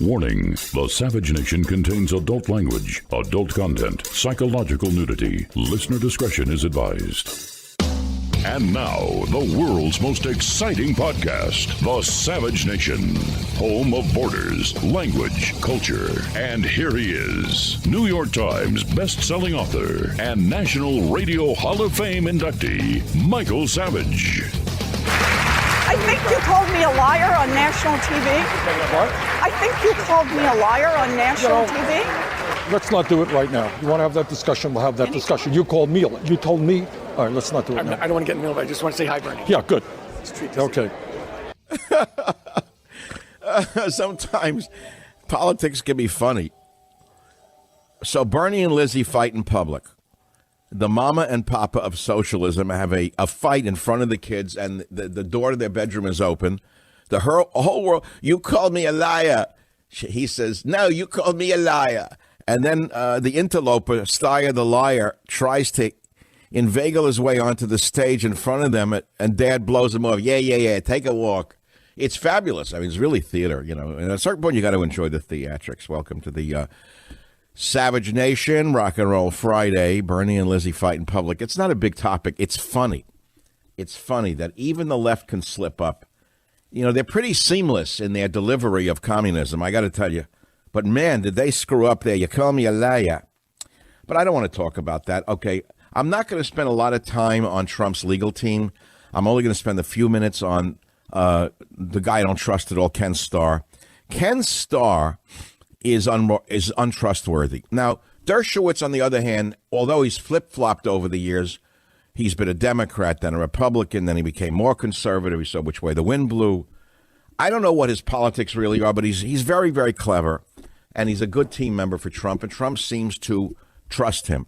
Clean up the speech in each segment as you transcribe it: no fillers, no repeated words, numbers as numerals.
Warning, the Savage Nation contains adult language, adult content, psychological nudity. Listener discretion is advised. And now, the world's most exciting podcast, The Savage Nation, home of borders, language, culture. And here he is, New York Times best-selling author and National Radio Hall of Fame inductee, Michael Savage. I think you called me a liar on national TV. What? I think you called me a liar on national TV. Let's not do it right now. You want to have that discussion, we'll have that discussion. You called me, you told me. All right, let's not do it now. I don't want to get in the middle of it. I just want to say hi, Bernie. Yeah, good. Okay. Sometimes politics can be funny. So Bernie and Lizzie fight in public. The mama and papa of socialism have a fight in front of the kids, and the door to their bedroom is open. The whole world, you called me a liar. He says, no, you called me a liar. And then the interloper, Steyer the liar, tries to inveigle his way onto the stage in front of them, and Dad blows him off. Yeah, take a walk. It's fabulous. I mean, it's really theater, you know. And at a certain point, you got to enjoy the theatrics. Welcome to the Savage Nation, Rock and Roll Friday. Bernie and Lizzie fight in public. It's not a big topic. It's funny. It's funny that even the left can slip up. You know, they're pretty seamless in their delivery of communism, I got to tell you. But, man, did they screw up there. You call me a liar. But I don't want to talk about that. Okay, I'm not going to spend a lot of time on Trump's legal team. I'm only going to spend a few minutes on the guy I don't trust at all, Ken Starr. Ken Starr is untrustworthy. Now, Dershowitz, on the other hand, although he's flip-flopped over the years, he's been a Democrat, then a Republican, then he became more conservative. He saw which way the wind blew. I don't know what his politics really are, but he's very, very clever, and he's a good team member for Trump, and Trump seems to trust him.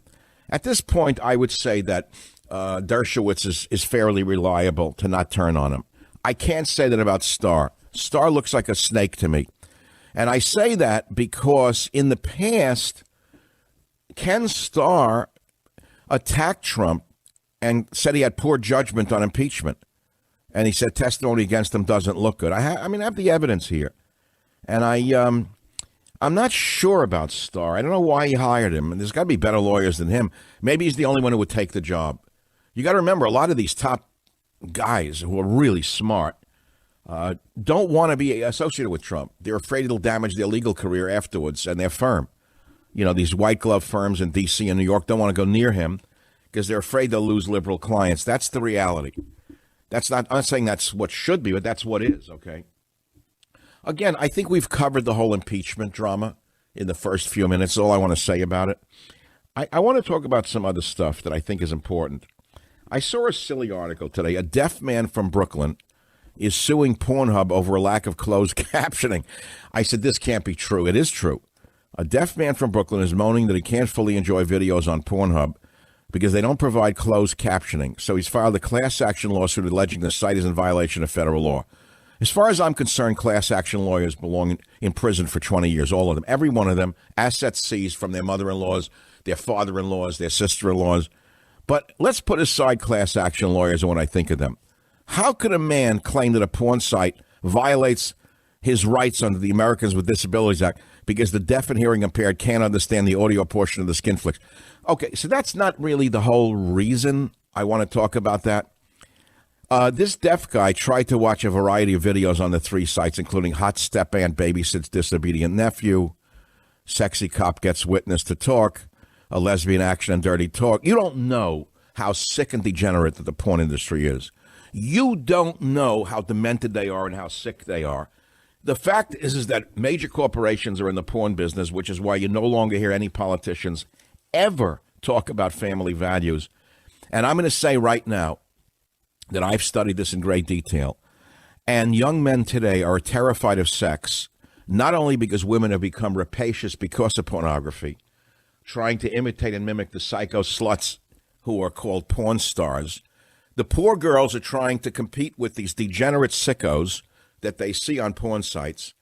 At this point, I would say that Dershowitz is fairly reliable to not turn on him. I can't say that about Starr. Starr looks like a snake to me. And I say that because in the past, Ken Starr attacked Trump and said he had poor judgment on impeachment. And he said testimony against him doesn't look good. I have the evidence here. And I'm not sure about Starr. I don't know why he hired him. And there's got to be better lawyers than him. Maybe he's the only one who would take the job. You got to remember, a lot of these top guys who are really smart don't want to be associated with Trump. They're afraid it'll damage their legal career afterwards and their firm. You know, these white glove firms in D.C. and New York don't want to go near him because they're afraid they'll lose liberal clients. That's the reality. I'm not saying that's what should be, but that's what is, okay? Again, I think we've covered the whole impeachment drama in the first few minutes. That's all I want to say about it. I want to talk about some other stuff that I think is important. I saw a silly article today. A deaf man from Brooklyn is suing Pornhub over a lack of closed captioning. I said, this can't be true. It is true. A deaf man from Brooklyn is moaning that he can't fully enjoy videos on Pornhub because they don't provide closed captioning. So he's filed a class action lawsuit alleging the site is in violation of federal law. As far as I'm concerned, class action lawyers belong in prison for 20 years, all of them. Every one of them, assets seized from their mother-in-laws, their father-in-laws, their sister-in-laws. But let's put aside class action lawyers and what I think of them. How could a man claim that a porn site violates his rights under the Americans with Disabilities Act because the deaf and hearing impaired can't understand the audio portion of the skin flicks? Okay, so that's not really the whole reason I want to talk about that. This deaf guy tried to watch a variety of videos on the three sites, including Hot Step Aunt Babysits Disobedient Nephew, Sexy Cop Gets Witness to Talk, A Lesbian Action and Dirty Talk. You don't know how sick and degenerate that the porn industry is. You don't know how demented they are and how sick they are. The fact is that major corporations are in the porn business, which is why you no longer hear any politicians ever talk about family values. And I'm going to say right now that I've studied this in great detail. And young men today are terrified of sex, not only because women have become rapacious because of pornography, trying to imitate and mimic the psycho sluts who are called porn stars. The poor girls are trying to compete with these degenerate sickos that they see on porn sites.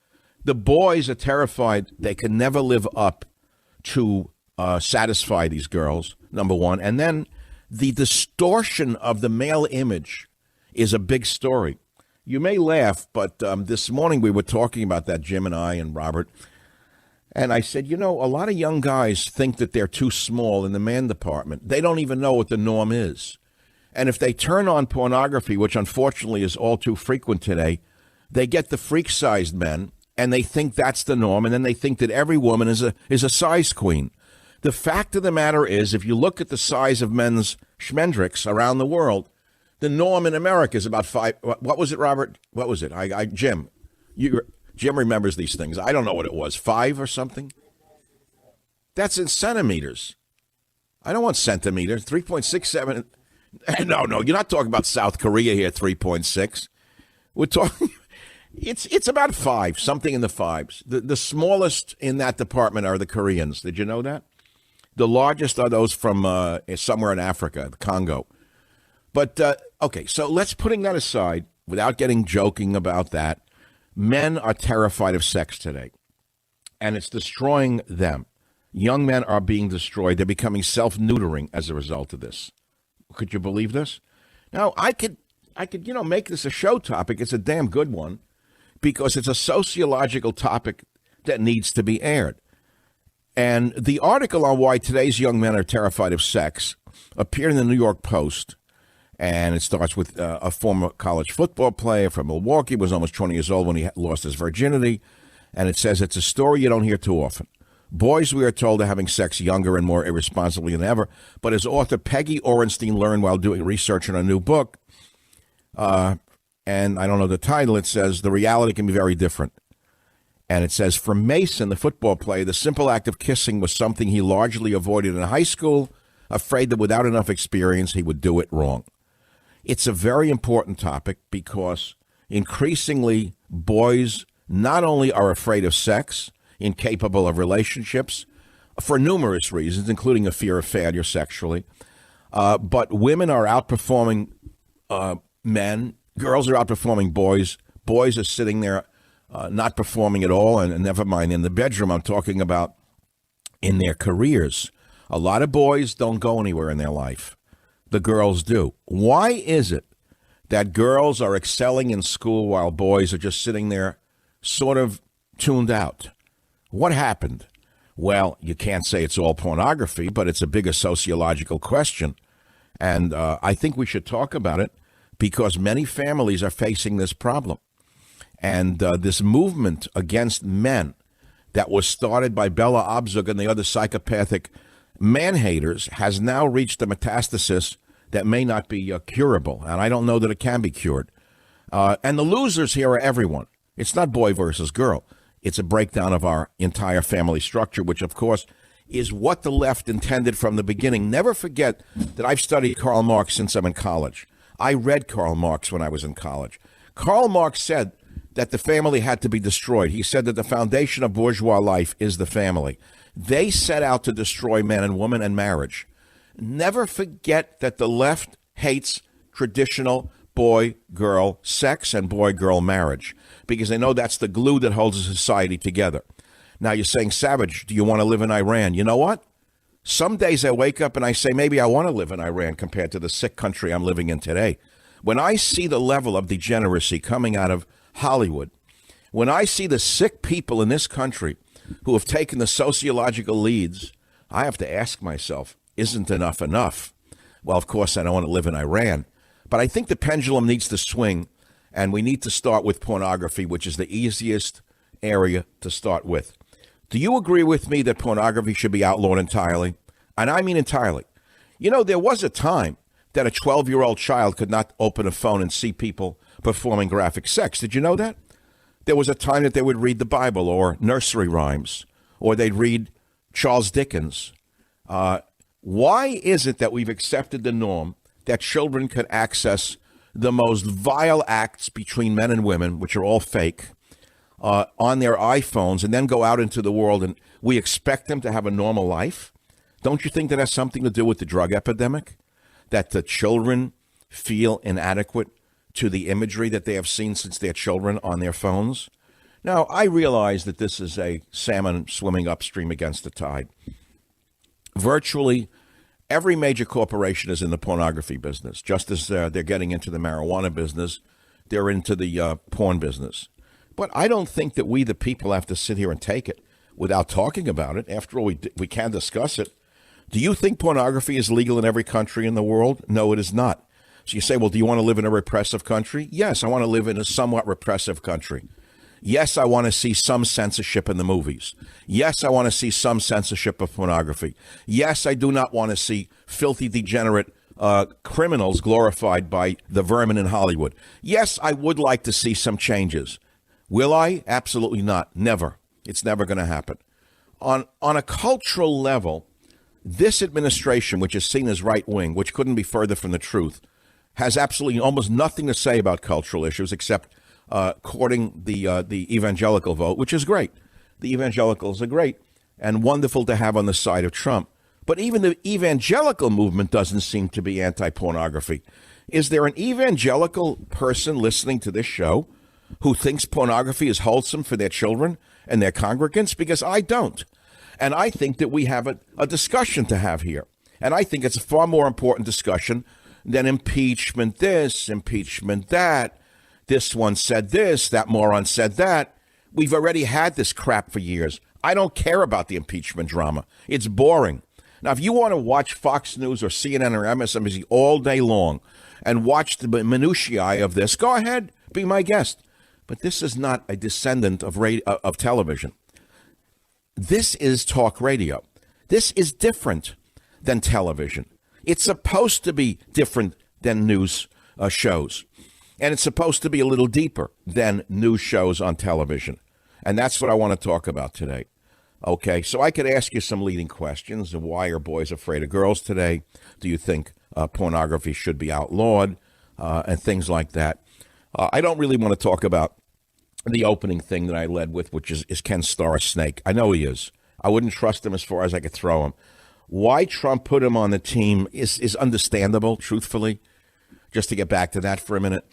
The boys are terrified they can never live up to satisfy these girls, number one. And then the distortion of the male image is a big story. You may laugh, but this morning we were talking about that, Jim and I and Robert. And I said, a lot of young guys think that they're too small in the man department. They don't even know what the norm is. And if they turn on pornography, which unfortunately is all too frequent today, they get the freak-sized men, and they think that's the norm, and then they think that every woman is a size queen. The fact of the matter is, if you look at the size of men's schmendricks around the world, the norm in America is about 5. What was it, Robert? What was it? Jim remembers these things. I don't know what it was. 5 or something? That's in centimeters. I don't want centimeters. 3.67. No, you're not talking about South Korea here, 3.6. We're talking, it's about 5, something in the 5s. The smallest in that department are the Koreans. Did you know that? The largest are those from somewhere in Africa, the Congo. But, okay, so let's putting that aside, without getting joking about that, men are terrified of sex today, and it's destroying them. Young men are being destroyed. They're becoming self-neutering as a result of this. Could you believe this? Now, I could, make this a show topic. It's a damn good one because it's a sociological topic that needs to be aired. And the article on why today's young men are terrified of sex appeared in the New York Post. And it starts with a former college football player from Milwaukee, was almost 20 years old when he lost his virginity. And it says it's a story you don't hear too often. Boys, we are told, are having sex younger and more irresponsibly than ever. But as author Peggy Orenstein learned while doing research on a new book, and I don't know the title, it says the reality can be very different. And it says, for Mason, the football player, the simple act of kissing was something he largely avoided in high school, afraid that without enough experience, he would do it wrong. It's a very important topic because increasingly boys not only are afraid of sex, incapable of relationships, for numerous reasons, including a fear of failure sexually, but women are outperforming men. Girls are outperforming boys. Boys are sitting there not performing at all, and never mind in the bedroom. I'm talking about in their careers. A lot of boys don't go anywhere in their life. The girls do. Why is it that girls are excelling in school while boys are just sitting there sort of tuned out? What happened? Well, you can't say it's all pornography, but it's a bigger sociological question. And I think we should talk about it because many families are facing this problem. And this movement against men that was started by Bella Abzug and the other psychopathic man-haters has now reached a metastasis that may not be curable. And I don't know that it can be cured. And the losers here are everyone. It's not boy versus girl. It's a breakdown of our entire family structure, which, of course, is what the left intended from the beginning. Never forget that I've studied Karl Marx since I'm in college. I read Karl Marx when I was in college. Karl Marx said that the family had to be destroyed. He said that the foundation of bourgeois life is the family. They set out to destroy men and women and marriage. Never forget that the left hates traditional boy-girl sex and boy-girl marriage because they know that's the glue that holds a society together. Now you're saying, Savage, do you want to live in Iran? You know what? Some days I wake up and I say, maybe I want to live in Iran compared to the sick country I'm living in today. When I see the level of degeneracy coming out of Hollywood, when I see the sick people in this country who have taken the sociological leads, I have to ask myself, isn't enough enough? Well, of course, I don't want to live in Iran. But I think the pendulum needs to swing, and we need to start with pornography, which is the easiest area to start with. Do you agree with me that pornography should be outlawed entirely? And I mean entirely. You know, there was a time that a 12-year-old child could not open a phone and see people performing graphic sex. Did you know that? There was a time that they would read the Bible or nursery rhymes, or they'd read Charles Dickens. Why is it that we've accepted the norm that children could access the most vile acts between men and women, which are all fake, on their iPhones and then go out into the world and we expect them to have a normal life? Don't you think that has something to do with the drug epidemic? That the children feel inadequate to the imagery that they have seen since they're children on their phones? Now, I realize that this is a salmon swimming upstream against the tide. Virtually every major corporation is in the pornography business, just as they're getting into the marijuana business. they're into the porn business. But I don't think that we, the people, have to sit here and take it without talking about it. After all, we can discuss it. Do you think pornography is legal in every country in the world? No, it is not. So you say, well, do you want to live in a repressive country? Yes, I want to live in a somewhat repressive country. Yes, I want to see some censorship in the movies. Yes, I want to see some censorship of pornography. Yes, I do not want to see filthy, degenerate criminals glorified by the vermin in Hollywood. Yes, I would like to see some changes. Will I? Absolutely not. Never. It's never going to happen. On a cultural level, this administration, which is seen as right-wing, which couldn't be further from the truth, has absolutely almost nothing to say about cultural issues except courting the evangelical vote, which is great. The evangelicals are great and wonderful to have on the side of Trump. But even the evangelical movement doesn't seem to be anti-pornography. Is there an evangelical person listening to this show who thinks pornography is wholesome for their children and their congregants? Because I don't. And I think that we have a discussion to have here. And I think it's a far more important discussion than impeachment this, impeachment that. This one said this, that moron said that. We've already had this crap for years. I don't care about the impeachment drama. It's boring. Now, if you want to watch Fox News or CNN or MSNBC all day long and watch the minutiae of this, go ahead, be my guest. But this is not a descendant of television. This is talk radio. This is different than television. It's supposed to be different than news shows. And it's supposed to be a little deeper than news shows on television. And that's what I want to talk about today. Okay, so I could ask you some leading questions. Why are boys afraid of girls today? Do you think pornography should be outlawed? And things like that. I don't really want to talk about the opening thing that I led with, which is Ken Starr a snake? I know he is. I wouldn't trust him as far as I could throw him. Why Trump put him on the team is understandable, truthfully. Just to get back to that for a minute.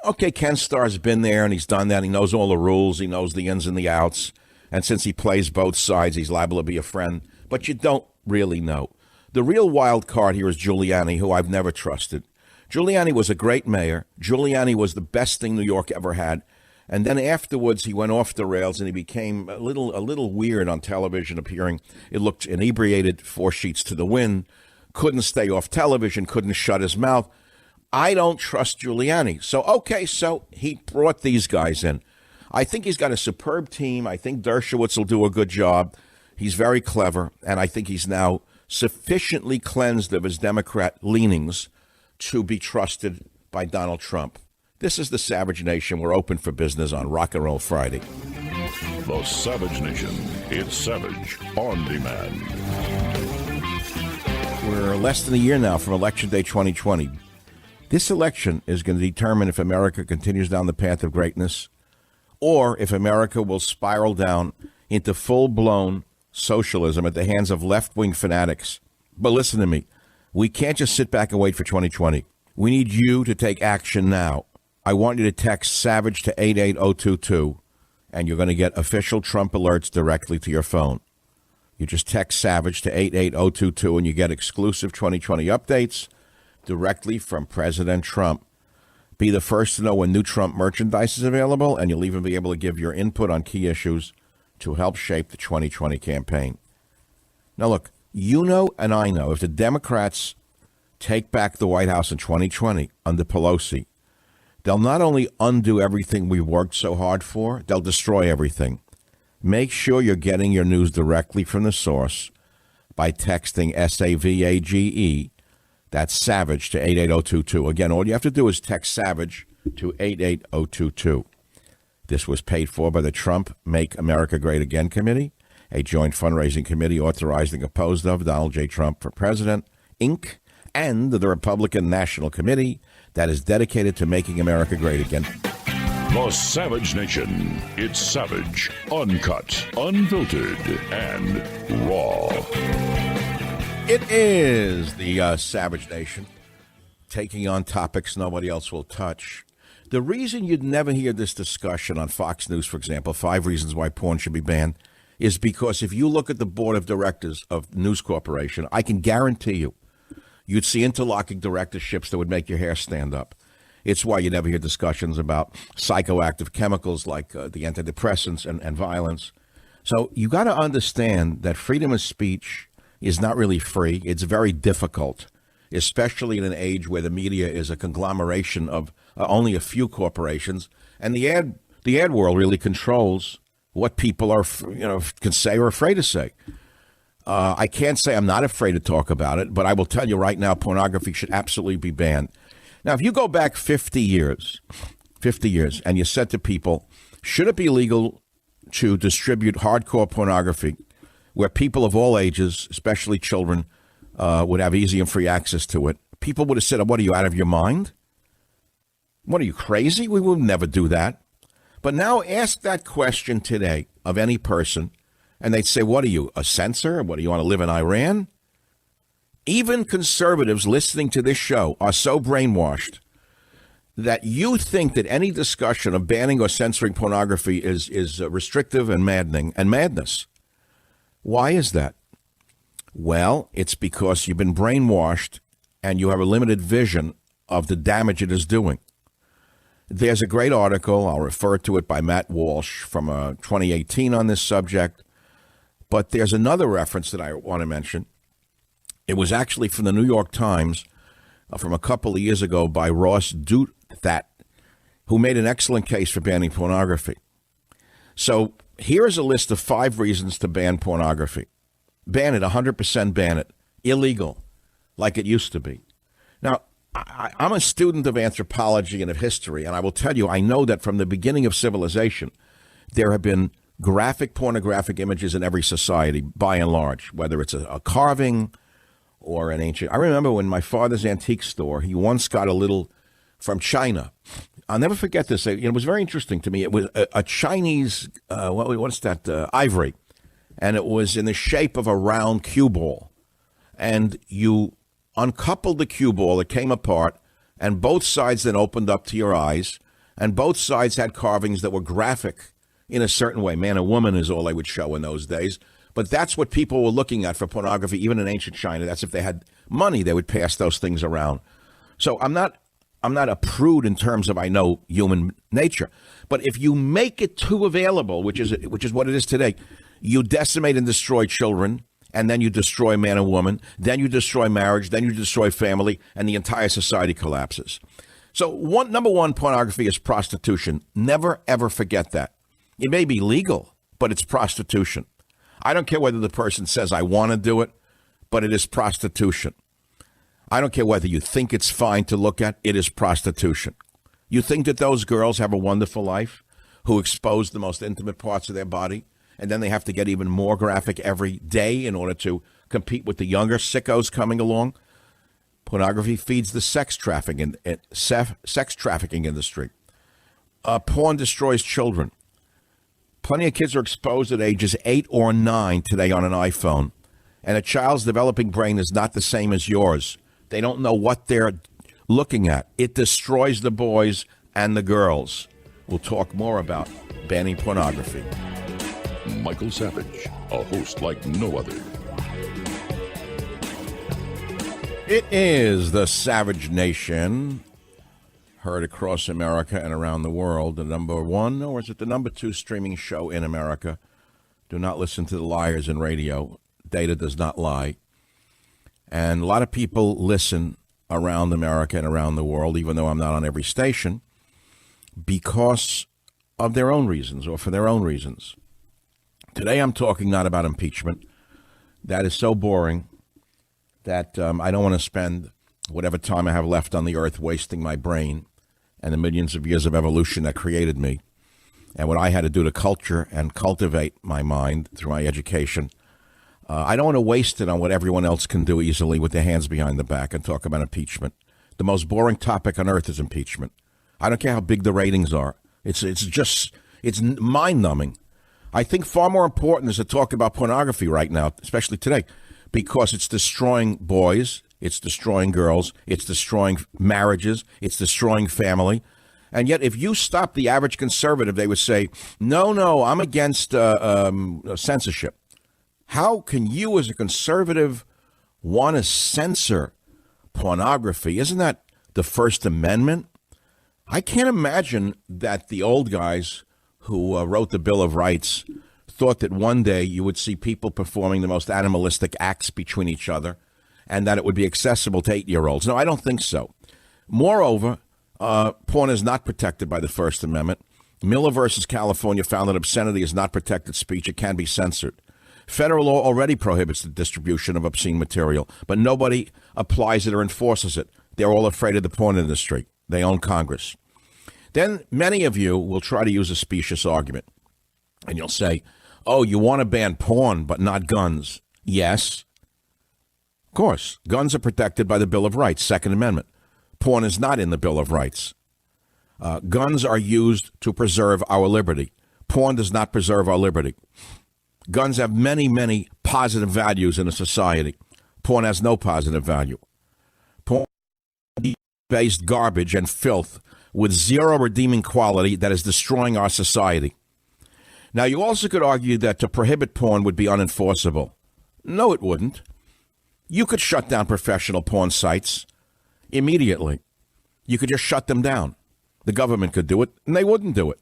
Okay, Ken Starr's been there and he's done that. He knows all the rules. He knows the ins and the outs. And since he plays both sides, he's liable to be a friend. But you don't really know. The real wild card here is Giuliani, who I've never trusted. Giuliani was a great mayor. Giuliani was the best thing New York ever had. And then afterwards, he went off the rails and he became a little weird on television, appearing. It looked inebriated, 4 sheets to the wind, couldn't stay off television, couldn't shut his mouth. I don't trust Giuliani. So he brought these guys in. I think he's got a superb team. I think Dershowitz will do a good job. He's very clever. And I think he's now sufficiently cleansed of his Democrat leanings to be trusted by Donald Trump. This is the Savage Nation. We're open for business on Rock and Roll Friday. The Savage Nation. It's Savage on demand. We're less than a year now from Election Day 2020. This election is going to determine if America continues down the path of greatness or if America will spiral down into full-blown socialism at the hands of left-wing fanatics. But listen to me. We can't just sit back and wait for 2020. We need you to take action now. I want you to text SAVAGE to 88022, and you're going to get official Trump alerts directly to your phone. You just text SAVAGE to 88022, and you get exclusive 2020 updates directly from President Trump. Be the first to know when new Trump merchandise is available, and you'll even be able to give your input on key issues to help shape the 2020 campaign. Now, look, you know and I know if the Democrats take back the White House in 2020 under Pelosi, they'll not only undo everything we worked so hard for, they'll destroy everything. Make sure you're getting your news directly from the source by texting SAVAGE. That's SAVAGE to 88022. Again, all you have to do is text SAVAGE to 88022. This was paid for by the Trump Make America Great Again Committee, a joint fundraising committee authorized and composed of Donald J. Trump for President, Inc., and the Republican National Committee that is dedicated to making America great again. The Savage Nation. It's savage, uncut, unfiltered, and raw. It is the Savage Nation, taking on topics nobody else will touch. The reason you'd never hear this discussion on Fox News, for example, 5 reasons why porn should be banned, is because if you look at the board of directors of News Corporation, I can guarantee you'd see interlocking directorships that would make your hair stand up. It's why you never hear discussions about psychoactive chemicals like the antidepressants and violence. So you got to understand that freedom of speech is not really free. It's very difficult, especially in an age where the media is a conglomeration of only a few corporations, and the ad world really controls what people are, can say or afraid to say. I can't say I'm not afraid to talk about it, but I will tell you right now, pornography should absolutely be banned. Now, if you go back 50 years, and you said to people, should it be legal to distribute hardcore pornography where people of all ages, especially children, would have easy and free access to it? People would have said, what, are you out of your mind? What, are you crazy? We would never do that. But now ask that question today of any person, and they'd say, what are you, a censor? What, do you want to live in Iran? Even conservatives listening to this show are so brainwashed that you think that any discussion of banning or censoring pornography is restrictive and maddening and madness. Why is that? Well, it's because you've been brainwashed and you have a limited vision of the damage it is doing. There's a great article, I'll refer to it, by Matt Walsh from 2018 on this subject. But there's another reference that I want to mention. It was actually from the New York Times from a couple of years ago by Ross Douthat, who made an excellent case for banning pornography. So here's a list of 5 reasons to ban pornography. Ban it, 100% ban it. Illegal, like it used to be. Now, I'm a student of anthropology and of history, and I will tell you, I know that from the beginning of civilization, there have been graphic pornographic images in every society, by and large, whether it's a carving or an ancient. I remember when my father's antique store, he once got a little from China. I'll never forget this. It was very interesting to me. It was a Chinese, what's that, ivory. And it was in the shape of a round cue ball. And you uncoupled the cue ball, it came apart, and both sides then opened up to your eyes, and both sides had carvings that were graphic in a certain way. Man and woman is all they would show in those days. But that's what people were looking at for pornography, even in ancient China. That's if they had money, they would pass those things around. So I'm not a prude in terms of I know human nature. But if you make it too available, which is what it is today, you decimate and destroy children, and then you destroy man and woman, then you destroy marriage, then you destroy family, and the entire society collapses. So number one, pornography is prostitution. Never, ever forget that. It may be legal, but it's prostitution. I don't care whether the person says, I want to do it, but it is prostitution. I don't care whether you think it's fine to look at, it is prostitution. You think that those girls have a wonderful life who expose the most intimate parts of their body, and then they have to get even more graphic every day in order to compete with the younger sickos coming along? Pornography feeds the sex trafficking industry. Porn destroys children. Plenty of kids are exposed at ages 8 or 9 today on an iPhone. And a child's developing brain is not the same as yours. They don't know what they're looking at. It destroys the boys and the girls. We'll talk more about banning pornography. Michael Savage, a host like no other. It is the Savage Nation, heard across America and around the world. The number 1, or is it the number 2 streaming show in America? Do not listen to the liars in radio. Data does not lie. And a lot of people listen around America and around the world, even though I'm not on every station, because of their own reasons or for their own reasons. Today I'm talking not about impeachment. That is so boring that I don't want to spend whatever time I have left on the earth wasting my brain and the millions of years of evolution that created me and what I had to do to culture and cultivate my mind through my education. I don't want to waste it on what everyone else can do easily with their hands behind the back and talk about impeachment. The most boring topic on earth is impeachment. I don't care how big the ratings are. It's mind-numbing. I think far more important is to talk about pornography right now, especially today, because it's destroying boys, it's destroying girls, it's destroying marriages, it's destroying family. And yet, if you stop the average conservative, they would say, no, I'm against censorship. How can you as a conservative want to censor pornography? Isn't that the First Amendment? I can't imagine that the old guys who wrote the Bill of Rights thought that one day you would see people performing the most animalistic acts between each other and that it would be accessible to 8-year-olds. No, I don't think so. Moreover, porn is not protected by the First Amendment. Miller versus California found that obscenity is not protected speech. It can be censored. Federal law already prohibits the distribution of obscene material, but nobody applies it or enforces it. They're all afraid of the porn industry. They own Congress. Then many of you will try to use a specious argument, and you'll say, oh, you want to ban porn but not guns. Yes. Of course, guns are protected by the Bill of Rights, Second Amendment. Porn is not in the Bill of Rights. Guns are used to preserve our liberty. Porn does not preserve our liberty. Guns have many, many positive values in a society. Porn has no positive value. Porn is based garbage and filth with zero redeeming quality that is destroying our society. Now, you also could argue that to prohibit porn would be unenforceable. No, it wouldn't. You could shut down professional porn sites immediately. You could just shut them down. The government could do it, and they wouldn't do it.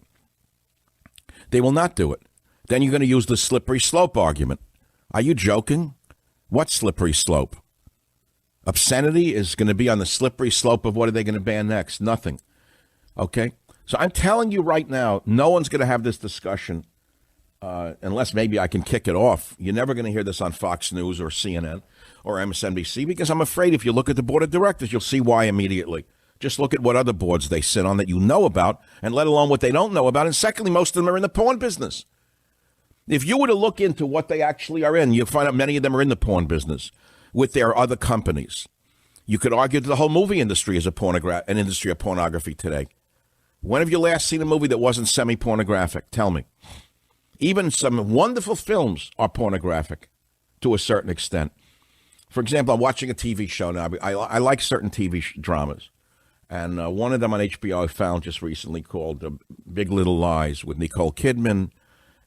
They will not do it. Then you're going to use the slippery slope argument. Are you joking? What slippery slope? Obscenity is going to be on the slippery slope of what are they going to ban next? Nothing. Okay? So I'm telling you right now, no one's going to have this discussion unless maybe I can kick it off. You're never going to hear this on Fox News or CNN or MSNBC because I'm afraid if you look at the board of directors, you'll see why immediately. Just look at what other boards they sit on that you know about, and let alone what they don't know about. And secondly, most of them are in the porn business. If you were to look into what they actually are in, you'll find out many of them are in the porn business with their other companies. You could argue that the whole movie industry is an industry of pornography today. When have you last seen a movie that wasn't semi-pornographic? Tell me. Even some wonderful films are pornographic to a certain extent. For example, I'm watching a TV show now. I like certain TV dramas. And one of them on HBO I found just recently called Big Little Lies with Nicole Kidman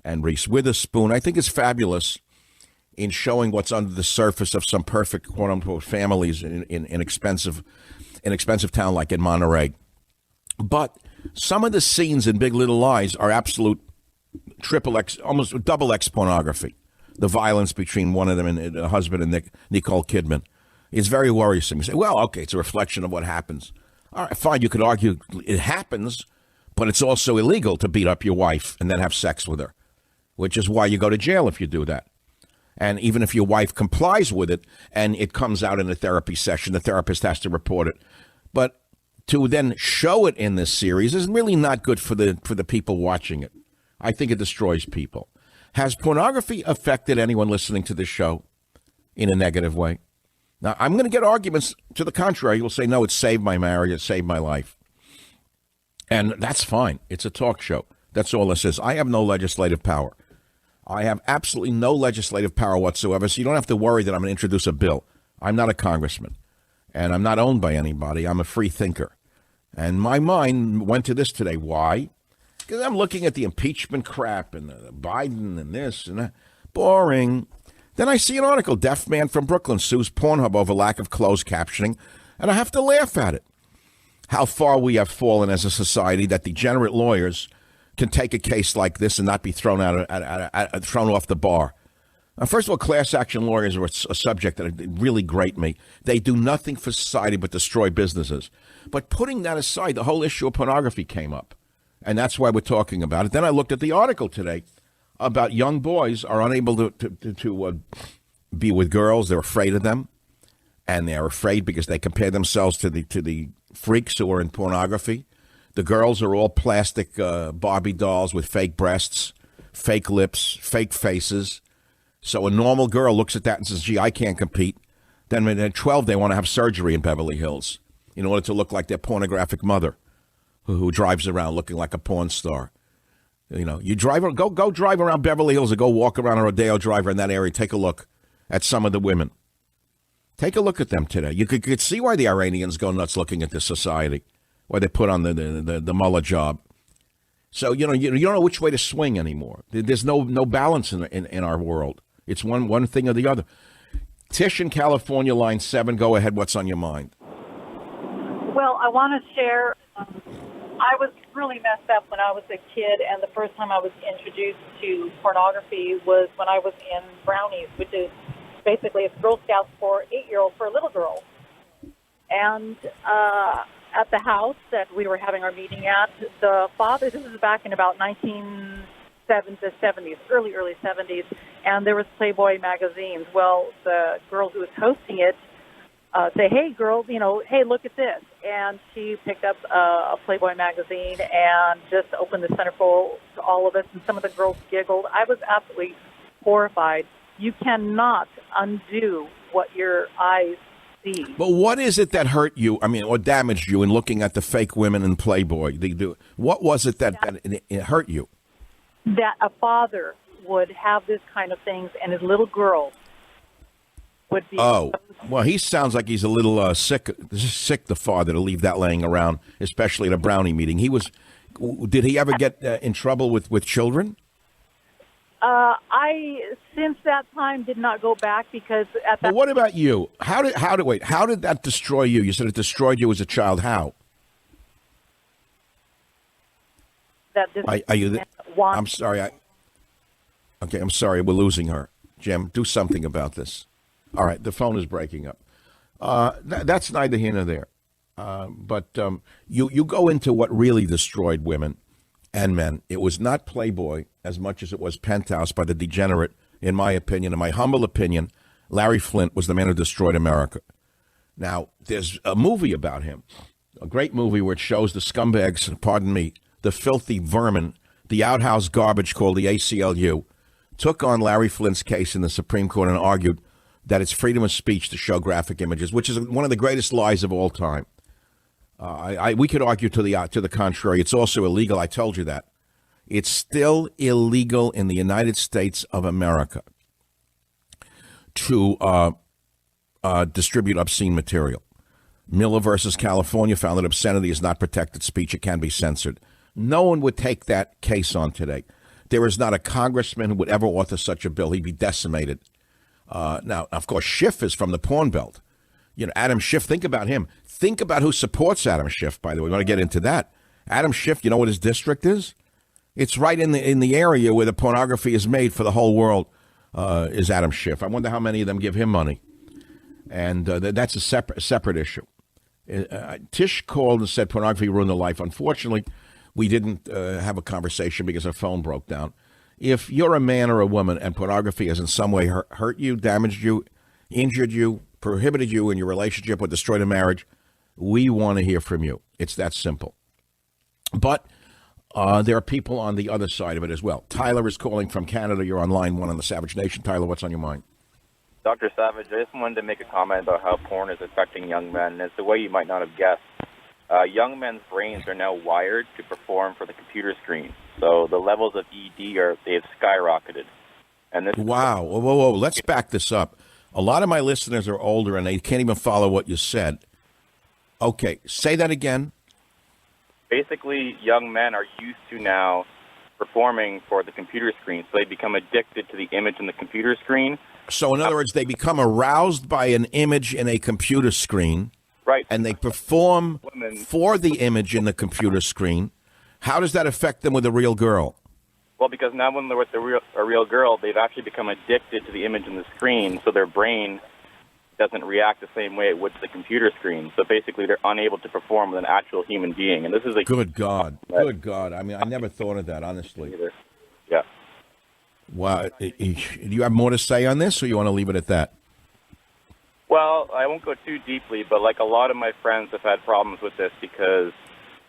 and Reese Witherspoon. I think it's fabulous in showing what's under the surface of some perfect, quote-unquote, families in an expensive town like in Monterey. But some of the scenes in Big Little Lies are absolute triple X, almost double X pornography. The violence between one of them and the husband and Nicole Kidman is very worrisome. You say, well, okay, it's a reflection of what happens. All right, fine, you could argue it happens, but it's also illegal to beat up your wife and then have sex with her, which is why you go to jail if you do that. And even if your wife complies with it and it comes out in a therapy session, the therapist has to report it. But to then show it in this series is really not good for the people watching it. I think it destroys people. Has pornography affected anyone listening to this show in a negative way? Now, I'm going to get arguments to the contrary. You'll say, no, it saved my marriage, it saved my life. And that's fine. It's a talk show. That's all this is. I have no legislative power. I have absolutely no legislative power whatsoever, so you don't have to worry that I'm going to introduce a bill. I'm not a congressman, and I'm not owned by anybody. I'm a free thinker. And my mind went to this today. Why? Because I'm looking at the impeachment crap and Biden and this and that. Boring. Then I see an article, deaf man from Brooklyn sues Pornhub over lack of closed captioning, and I have to laugh at it. How far we have fallen as a society that degenerate lawyers can take a case like this and not be thrown thrown off the bar. First of all, class action lawyers are a subject that really grate me. They do nothing for society but destroy businesses. But putting that aside, the whole issue of pornography came up, and that's why we're talking about it. Then I looked at the article today about young boys are unable to be with girls. They're afraid of them, and they're afraid because they compare themselves to the freaks who are in pornography. The girls are all plastic Barbie dolls with fake breasts, fake lips, fake faces. So a normal girl looks at that and says, gee, I can't compete. Then when they're 12, they want to have surgery in Beverly Hills in order to look like their pornographic mother who drives around looking like a porn star. You know, you go drive around Beverly Hills or go walk around a Rodeo Drive in that area. Take a look at some of the women. Take a look at them today. You could see why the Iranians go nuts looking at this society, why they put on the mullah job. So, you don't know which way to swing anymore. There's no balance in our world. It's one thing or the other. Tish in California, line 7. Go ahead. What's on your mind? Well, I want to share I was really messed up when I was a kid, and the first time I was introduced to pornography was when I was in Brownies, which is basically it's Girl Scouts for 8-year-olds for little girls. And at the house that we were having our meeting at, the father, this is back in about 1970s, early 70s, and there was Playboy magazines. Well, the girl who was hosting it say, hey, girls, hey, look at this. And she picked up a Playboy magazine and just opened the centerfold to all of us, and some of the girls giggled. I was absolutely horrified. You cannot undo what your eyes see. But what is it that hurt you, or damaged you in looking at the fake women in Playboy? What was it that it hurt you? That a father would have this kind of things, and his little girl would be... Oh, well, he sounds like he's a little sick, the father, to leave that laying around, especially at a Brownie meeting. Did he ever get in trouble with children? I, since that time, did not go back because at that... But what about you? How did that destroy you? You said it destroyed you as a child. How? That this are you? I'm sorry. Okay, I'm sorry. We're losing her. Jim, do something about this. All right, the phone is breaking up. That's neither here nor there. But you go into what really destroyed women and men. It was not Playboy as much as it was Penthouse by the degenerate, in my opinion, in my humble opinion. Larry Flint was the man who destroyed America. Now, there's a movie about him, a great movie where it shows the scumbags, pardon me, the filthy vermin, the outhouse garbage called the ACLU, took on Larry Flint's case in the Supreme Court and argued that it's freedom of speech to show graphic images, which is one of the greatest lies of all time. We could argue to the contrary. It's also illegal. I told you that. It's still illegal in the United States of America to distribute obscene material. Miller versus California found that obscenity is not protected speech. It can be censored. No one would take that case on today. There is not a congressman who would ever author such a bill. He'd be decimated. Now, of course, Schiff is from the Porn Belt. Adam Schiff, think about him. Think about who supports Adam Schiff, by the way. We want to get into that. Adam Schiff, you know what his district is? It's right in the area where the pornography is made for the whole world, is Adam Schiff. I wonder how many of them give him money. And that's a separate issue. Tish called and said pornography ruined her life. Unfortunately, we didn't have a conversation because her phone broke down. If you're a man or a woman and pornography has in some way hurt you, damaged you, injured you, prohibited you in your relationship or destroyed a marriage, we want to hear from you. It's that simple. But there are people on the other side of it as well. Tyler is calling from Canada. You're on line 1 on the Savage Nation. Tyler, what's on your mind? Dr. Savage, I just wanted to make a comment about how porn is affecting young men. And it's the way you might not have guessed. Young men's brains are now wired to perform for the computer screen. So the levels of ED they've skyrocketed. And this Wow. Whoa. Let's back this up. A lot of my listeners are older and they can't even follow what you said. Okay, say that again. Basically, young men are used to now performing for the computer screen. So they become addicted to the image in the computer screen. So in other words, they become aroused by an image in a computer screen. Right. And they perform for the image in the computer screen. How does that affect them with a real girl? Well, because now when they're with a real girl, they've actually become addicted to the image in the screen, so their brain doesn't react the same way it would to the computer screen. So basically, they're unable to perform with an actual human being. And this is a good God. Good God. I mean, I never thought of that, honestly. Yeah. Wow. Do you have more to say on this, or you want to leave it at that? Well, I won't go too deeply, but like a lot of my friends have had problems with this because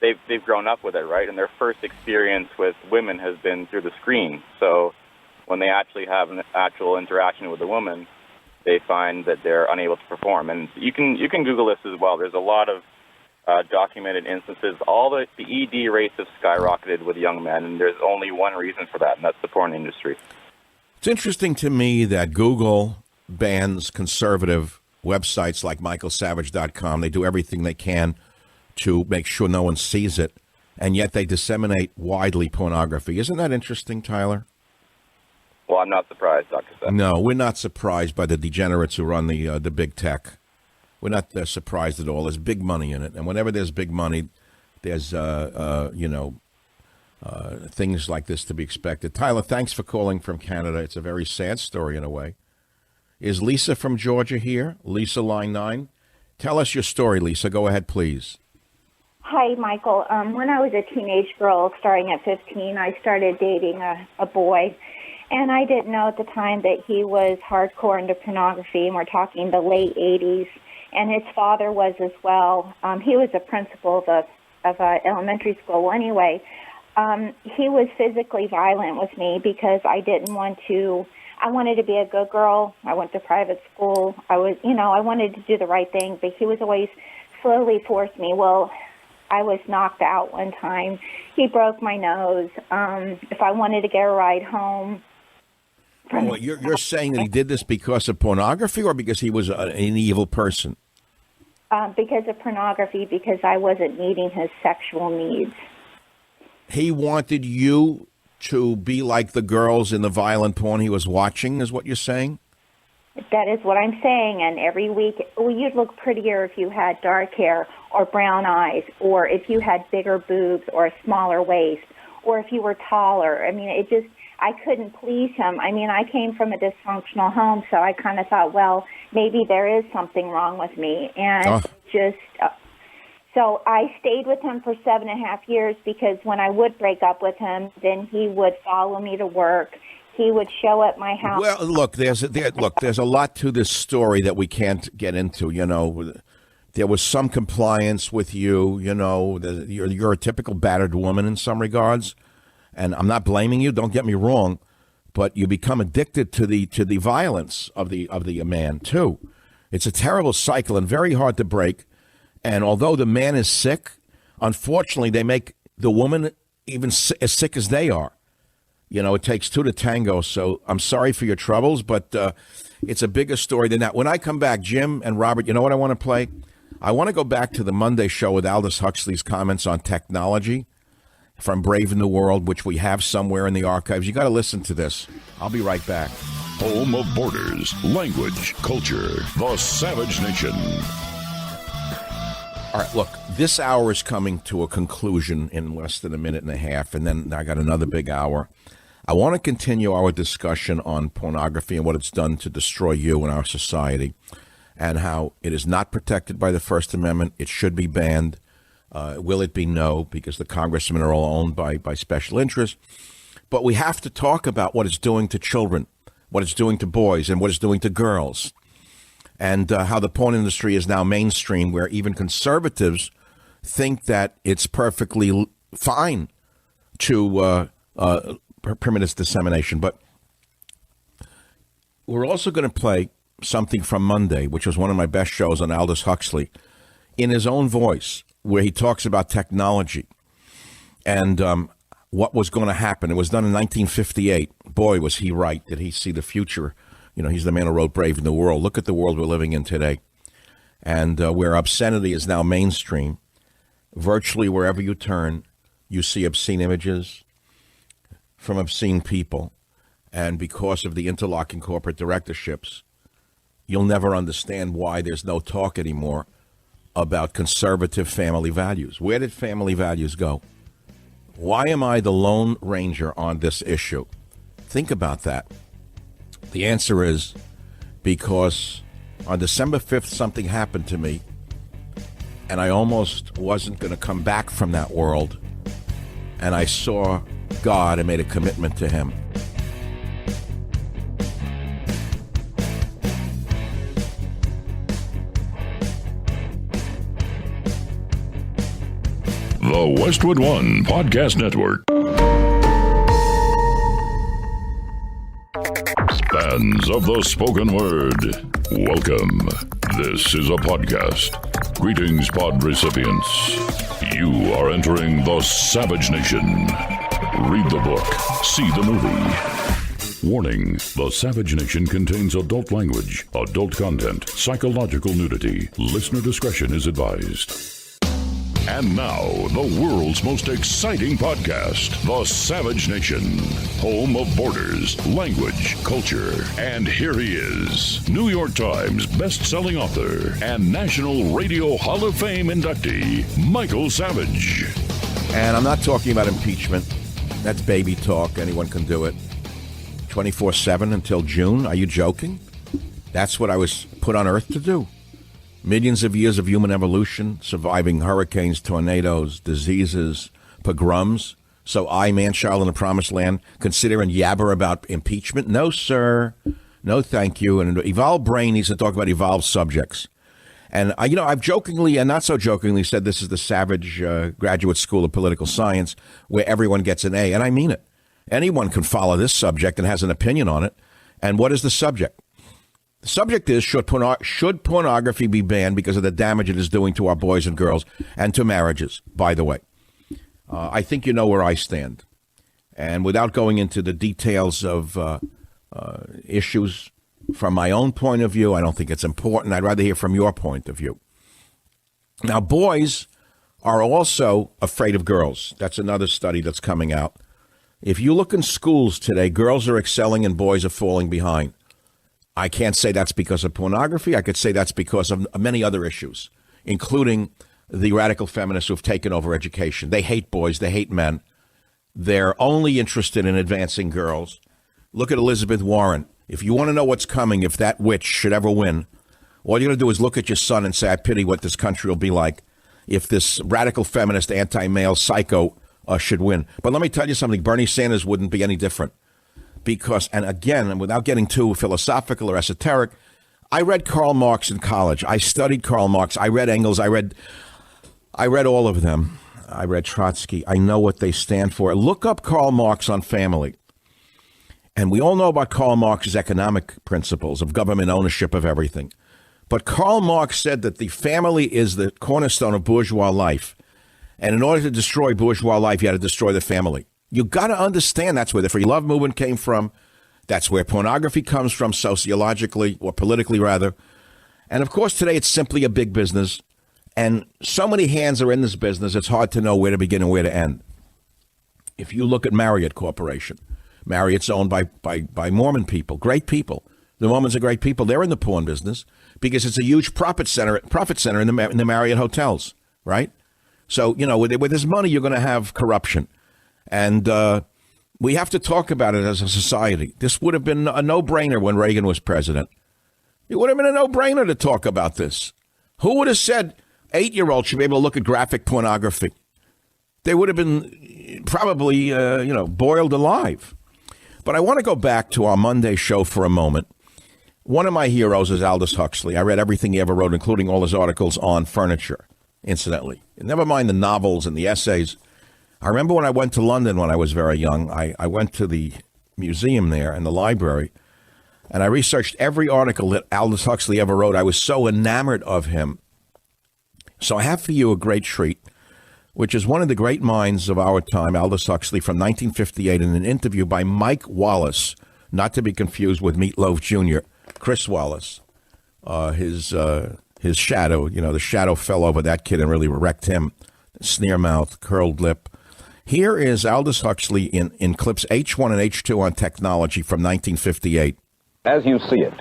they've grown up with it, right? And their first experience with women has been through the screen. So when they actually have an actual interaction with a woman, they find that they're unable to perform. And you can Google this as well. There's a lot of documented instances. All the ED rates have skyrocketed with young men, and there's only one reason for that, and that's the porn industry. It's interesting to me that Google bans conservative websites like michaelsavage.com. They do everything they can to make sure no one sees it, and yet they disseminate widely pornography. Isn't that interesting, Tyler? Well, I'm not surprised, Dr. Savage. No, we're not surprised by the degenerates who run the big tech. We're not surprised at all. There's big money in it, and whenever there's big money, there's things like this to be expected. Tyler, thanks for calling from Canada. It's a very sad story in a way. Is Lisa from Georgia here? Lisa, line 9. Tell us your story, Lisa. Go ahead, please. Hi, Michael. When I was a teenage girl, starting at 15, I started dating a boy. And I didn't know at the time that he was hardcore into pornography, and we're talking the late 80s. And his father was as well. He was a principal of a elementary school. Well, anyway, he was physically violent with me because I wanted to be a good girl. I went to private school. I wanted to do the right thing, but he was always slowly forced me. Well, I was knocked out one time. He broke my nose. If I wanted to get a ride home. You're saying that he did this because of pornography or because he was an evil person? Because of pornography, because I wasn't meeting his sexual needs. He wanted you to be like the girls in the violent porn he was watching, is what you're saying? That is what I'm saying. And every week, you'd look prettier if you had dark hair or brown eyes, or if you had bigger boobs or a smaller waist, or if you were taller. I mean, I couldn't please him. I mean, I came from a dysfunctional home, so I kind of thought, well, maybe there is something wrong with me. And so I stayed with him for 7.5 years because when I would break up with him, then he would follow me to work. He would show at my house. Well, look, there's a lot to this story that we can't get into. There was some compliance with you. You're a typical battered woman in some regards, and I'm not blaming you. Don't get me wrong, but you become addicted to the violence of the man too. It's a terrible cycle and very hard to break. And although the man is sick, unfortunately, they make the woman even as sick as they are. It takes two to tango. So I'm sorry for your troubles, but it's a bigger story than that. When I come back, Jim and Robert, you know what I want to play? I want to go back to the Monday show with Aldous Huxley's comments on technology from Brave New World, which we have somewhere in the archives. You got to listen to this. I'll be right back. Home of borders, language, culture, the Savage Nation. All right, look, this hour is coming to a conclusion in less than a minute and a half, and then I got another big hour. I want to continue our discussion on pornography and what it's done to destroy you and our society, and how it is not protected by the First Amendment. It should be banned. Will it be? No, because the congressmen are all owned by special interests. But we have to talk about what it's doing to children, what it's doing to boys, and what it's doing to girls. And how the porn industry is now mainstream, where even conservatives think that it's perfectly fine to permit its dissemination. But we're also going to play something from Monday, which was one of my best shows on Aldous Huxley, in his own voice, where he talks about technology and what was going to happen. It was done in 1958. Boy, was he right. Did he see the future? He's the man who wrote Brave New World. Look at the world we're living in today. And where obscenity is now mainstream, virtually wherever you turn, you see obscene images from obscene people. And because of the interlocking corporate directorships, you'll never understand why there's no talk anymore about conservative family values. Where did family values go? Why am I the Lone Ranger on this issue? Think about that. The answer is because on December 5th, something happened to me, and I almost wasn't going to come back from that world, and I saw God and made a commitment to him. The Westwood One Podcast Network. Fans of the spoken word, welcome. This is a podcast. Greetings, pod recipients. You are entering the Savage Nation. Read the book, see the movie. Warning, the Savage Nation contains adult language, adult content, psychological nudity. Listener discretion is advised. And now, the world's most exciting podcast, The Savage Nation, home of borders, language, culture. And here he is, New York Times best-selling author and National Radio Hall of Fame inductee, Michael Savage. And I'm not talking about impeachment. That's baby talk. Anyone can do it. 24/7 until June. Are you joking? That's what I was put on Earth to do. Millions of years of human evolution, surviving hurricanes, tornadoes, diseases, pogroms. So I, man-child in the promised land, consider and yabber about impeachment? No, sir. No, thank you. And an evolved brain needs to talk about evolved subjects. And, I've jokingly and not so jokingly said this is the Savage Graduate School of Political Science where everyone gets an A. And I mean it. Anyone can follow this subject and has an opinion on it. And what is the subject? The subject is, should pornography be banned because of the damage it is doing to our boys and girls and to marriages, by the way. I think you know where I stand. And without going into the details of issues from my own point of view, I don't think it's important. I'd rather hear from your point of view. Now, boys are also afraid of girls. That's another study that's coming out. If you look in schools today, girls are excelling and boys are falling behind. I can't say that's because of pornography. I could say that's because of many other issues, including the radical feminists who have taken over education. They hate boys. They hate men. They're only interested in advancing girls. Look at Elizabeth Warren. If you want to know what's coming, if that witch should ever win, all you're going to do is look at your son and say, I pity what this country will be like if this radical feminist anti-male psycho should win. But let me tell you something. Bernie Sanders wouldn't be any different. Because, and again, and without getting too philosophical or esoteric, I read Karl Marx in college. I studied Karl Marx. I read Engels. I read all of them. I read Trotsky. I know what they stand for. Look up Karl Marx on family. And we all know about Karl Marx's economic principles of government ownership of everything. But Karl Marx said that the family is the cornerstone of bourgeois life. And in order to destroy bourgeois life, you had to destroy the family. You got to understand that's where the free love movement came from. That's where pornography comes from sociologically, or politically rather. And of course, today it's simply a big business. And so many hands are in this business, it's hard to know where to begin and where to end. If you look at Marriott Corporation, Marriott's owned by Mormon people, great people. The Mormons are great people. They're in the porn business because it's a huge profit center in the Marriott hotels, right? So, with this money, you're going to have corruption. And we have to talk about it as a society. This would have been a no-brainer when Reagan was president. It would have been a no-brainer to talk about this. Who would have said 8-year-olds should be able to look at graphic pornography? They would have been probably, boiled alive. But I want to go back to our Monday show for a moment. One of my heroes is Aldous Huxley. I read everything he ever wrote, including all his articles on furniture, incidentally. Never mind the novels and the essays. I remember when I went to London when I was very young, I went to the museum there and the library, and I researched every article that Aldous Huxley ever wrote. I was so enamored of him. So I have for you a great treat, which is one of the great minds of our time, Aldous Huxley, from 1958, in an interview by Mike Wallace, not to be confused with Meatloaf Jr., Chris Wallace. His shadow, the shadow fell over that kid and really wrecked him. Sneer mouth, curled lip. Here is Aldous Huxley in clips H1 and H2 on technology from 1958. As you see it,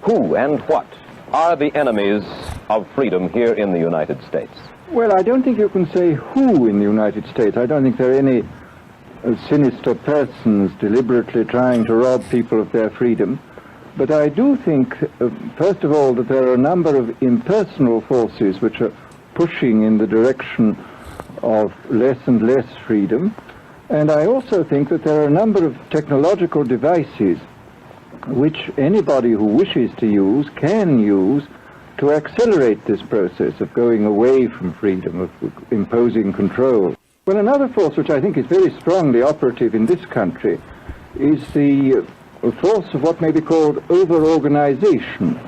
who and what are the enemies of freedom here in the United States? Well, I don't think you can say who in the United States. I don't think there are any sinister persons deliberately trying to rob people of their freedom. But I do think, first of all, that there are a number of impersonal forces which are pushing in the direction of less and less freedom. And I also think that there are a number of technological devices which anybody who wishes to use can use to accelerate this process of going away from freedom, of imposing control. Well, another force which I think is very strongly operative in this country is the force of what may be called over-organization.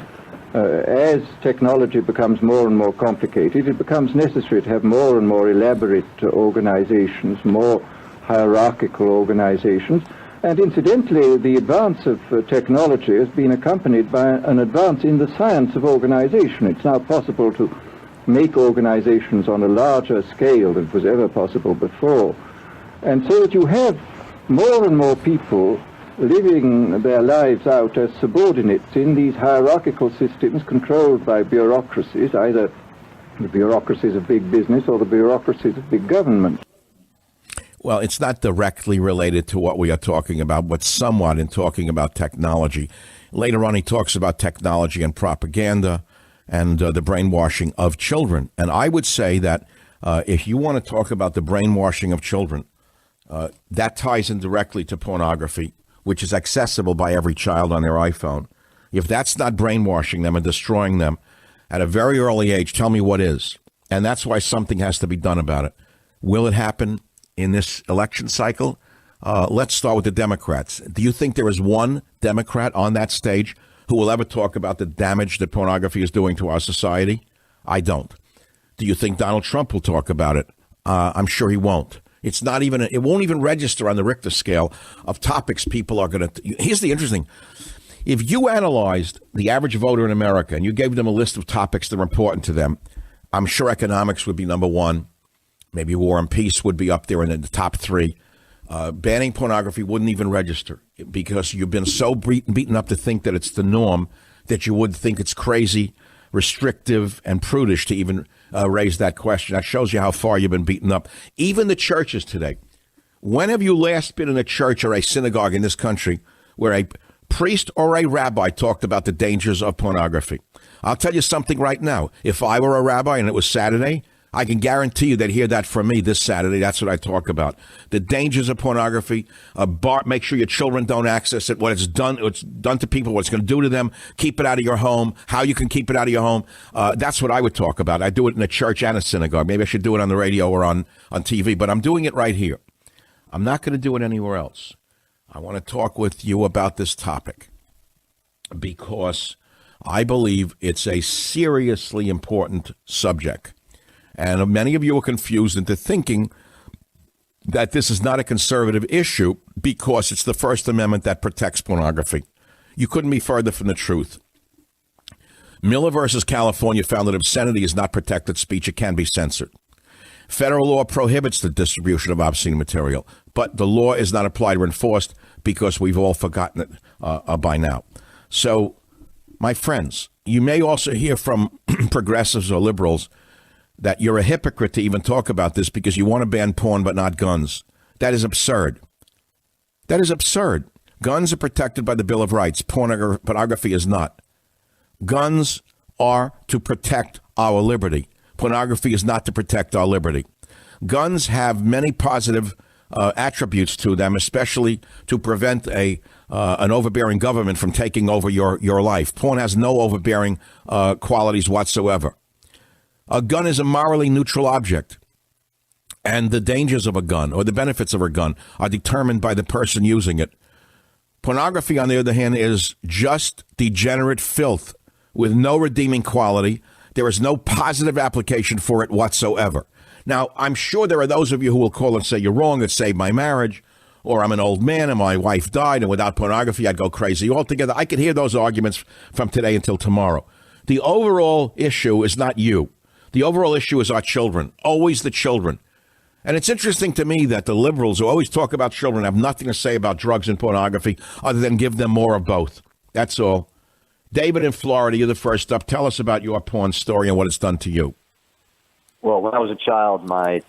As technology becomes more and more complicated, it becomes necessary to have more and more elaborate organizations, more hierarchical organizations. And incidentally, the advance of technology has been accompanied by an advance in the science of organization. It's now possible to make organizations on a larger scale than was ever possible before. And so that you have more and more people living their lives out as subordinates in these hierarchical systems controlled by bureaucracies, either the bureaucracies of big business or the bureaucracies of big government. Well, it's not directly related to what we are talking about, but somewhat in talking about technology. Later on, he talks about technology and propaganda and the brainwashing of children. And I would say that if you want to talk about the brainwashing of children, that ties in directly to pornography, which is accessible by every child on their iPhone. If that's not brainwashing them and destroying them at a very early age, tell me what is. And that's why something has to be done about it. Will it happen in this election cycle? Let's start with the Democrats. Do you think there is one Democrat on that stage who will ever talk about the damage that pornography is doing to our society? I don't. Do you think Donald Trump will talk about it? I'm sure he won't. It's not even, it won't even register on the Richter scale of topics people are going to. Here's the interesting. If you analyzed the average voter in America and you gave them a list of topics that are important to them, I'm sure economics would be number one. Maybe war and peace would be up there in the top three. Banning pornography wouldn't even register because you've been so beaten up to think that it's the norm that you would think it's crazy, restrictive, and prudish to even raise that question. That shows you how far you've been beaten up. Even the churches today. When have you last been in a church or a synagogue in this country where a priest or a rabbi talked about the dangers of pornography? I'll tell you something right now. If I were a rabbi and it was Saturday, I can guarantee you they'd hear that from me this Saturday. That's what I talk about. The dangers of pornography. Make sure your children don't access it. What it's done to people, what it's going to do to them. Keep it out of your home. How you can keep it out of your home. That's what I would talk about. I do it in a church and a synagogue. Maybe I should do it on the radio or on TV, but I'm doing it right here. I'm not going to do it anywhere else. I want to talk with you about this topic because I believe it's a seriously important subject. And many of you are confused into thinking that this is not a conservative issue because it's the First Amendment that protects pornography. You couldn't be further from the truth. Miller versus California found that obscenity is not protected speech. It can be censored. Federal law prohibits the distribution of obscene material, but the law is not applied or enforced because we've all forgotten it by now. So, my friends, you may also hear from progressives or liberals that you're a hypocrite to even talk about this because you want to ban porn but not guns. That is absurd. That is absurd. Guns are protected by the Bill of Rights. Pornography is not. Guns are to protect our liberty. Pornography is not to protect our liberty. Guns have many positive attributes to them, especially to prevent an overbearing government from taking over your life. Porn has no overbearing qualities whatsoever. A gun is a morally neutral object, and the dangers of a gun or the benefits of a gun are determined by the person using it. Pornography, on the other hand, is just degenerate filth with no redeeming quality. There is no positive application for it whatsoever. Now, I'm sure there are those of you who will call and say, you're wrong, it saved my marriage, or I'm an old man and my wife died, and without pornography, I'd go crazy altogether. I could hear those arguments from today until tomorrow. The overall issue is not you. The overall issue is our children, always the children. And it's interesting to me that the liberals who always talk about children have nothing to say about drugs and pornography other than give them more of both. That's all. David in Florida, you're the first up. Tell us about your porn story and what it's done to you. Well, when I was a child, my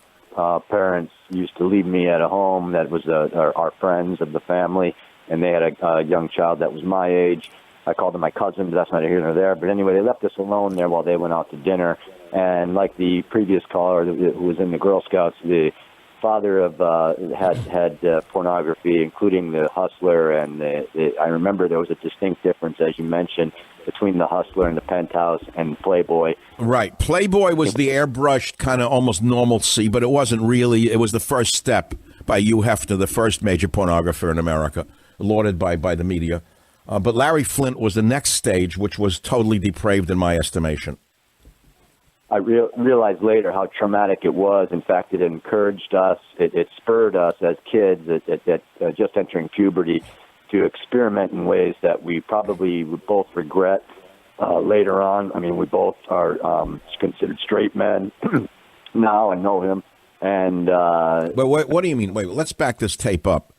parents used to leave me at a home that was our friends of the family, and they had a young child that was my age. I called them my cousin, but that's neither here nor there. But anyway, they left us alone there while they went out to dinner. And like the previous caller who was in the Girl Scouts, the father of had pornography, including the Hustler. And I remember there was a distinct difference, as you mentioned, between the Hustler and the Penthouse and Playboy. Right. Playboy was the airbrushed kind of almost normalcy, but it wasn't really. It was the first step by Hugh Hefner, the first major pornographer in America, lauded by the media. But Larry Flint was the next stage, which was totally depraved in my estimation. I realized later how traumatic it was. In fact, it encouraged us, it spurred us as kids at just entering puberty to experiment in ways that we probably both regret later on. I mean, we both are considered straight men now. I know him. And but what do you mean? Wait, let's back this tape up.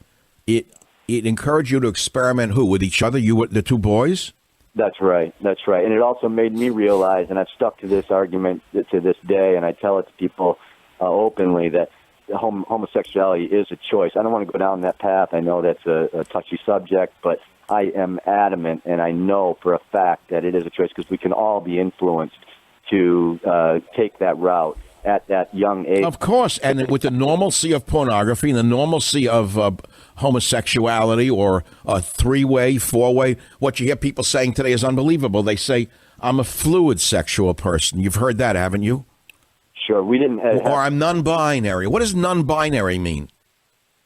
It encouraged you to experiment with each other, the two boys? That's right. And it also made me realize, and I've stuck to this argument to this day, and I tell it to people openly, that homosexuality is a choice. I don't want to go down that path. I know that's a touchy subject, but I am adamant, and I know for a fact that it is a choice, because we can all be influenced to take that route at that young age. Of course, and with the normalcy of pornography and the normalcy of homosexuality, or a three-way, four-way, what you hear people saying today is unbelievable. They say, I'm a fluid sexual person. You've heard that, haven't you? Sure, we didn't or I'm non-binary. What does non-binary mean?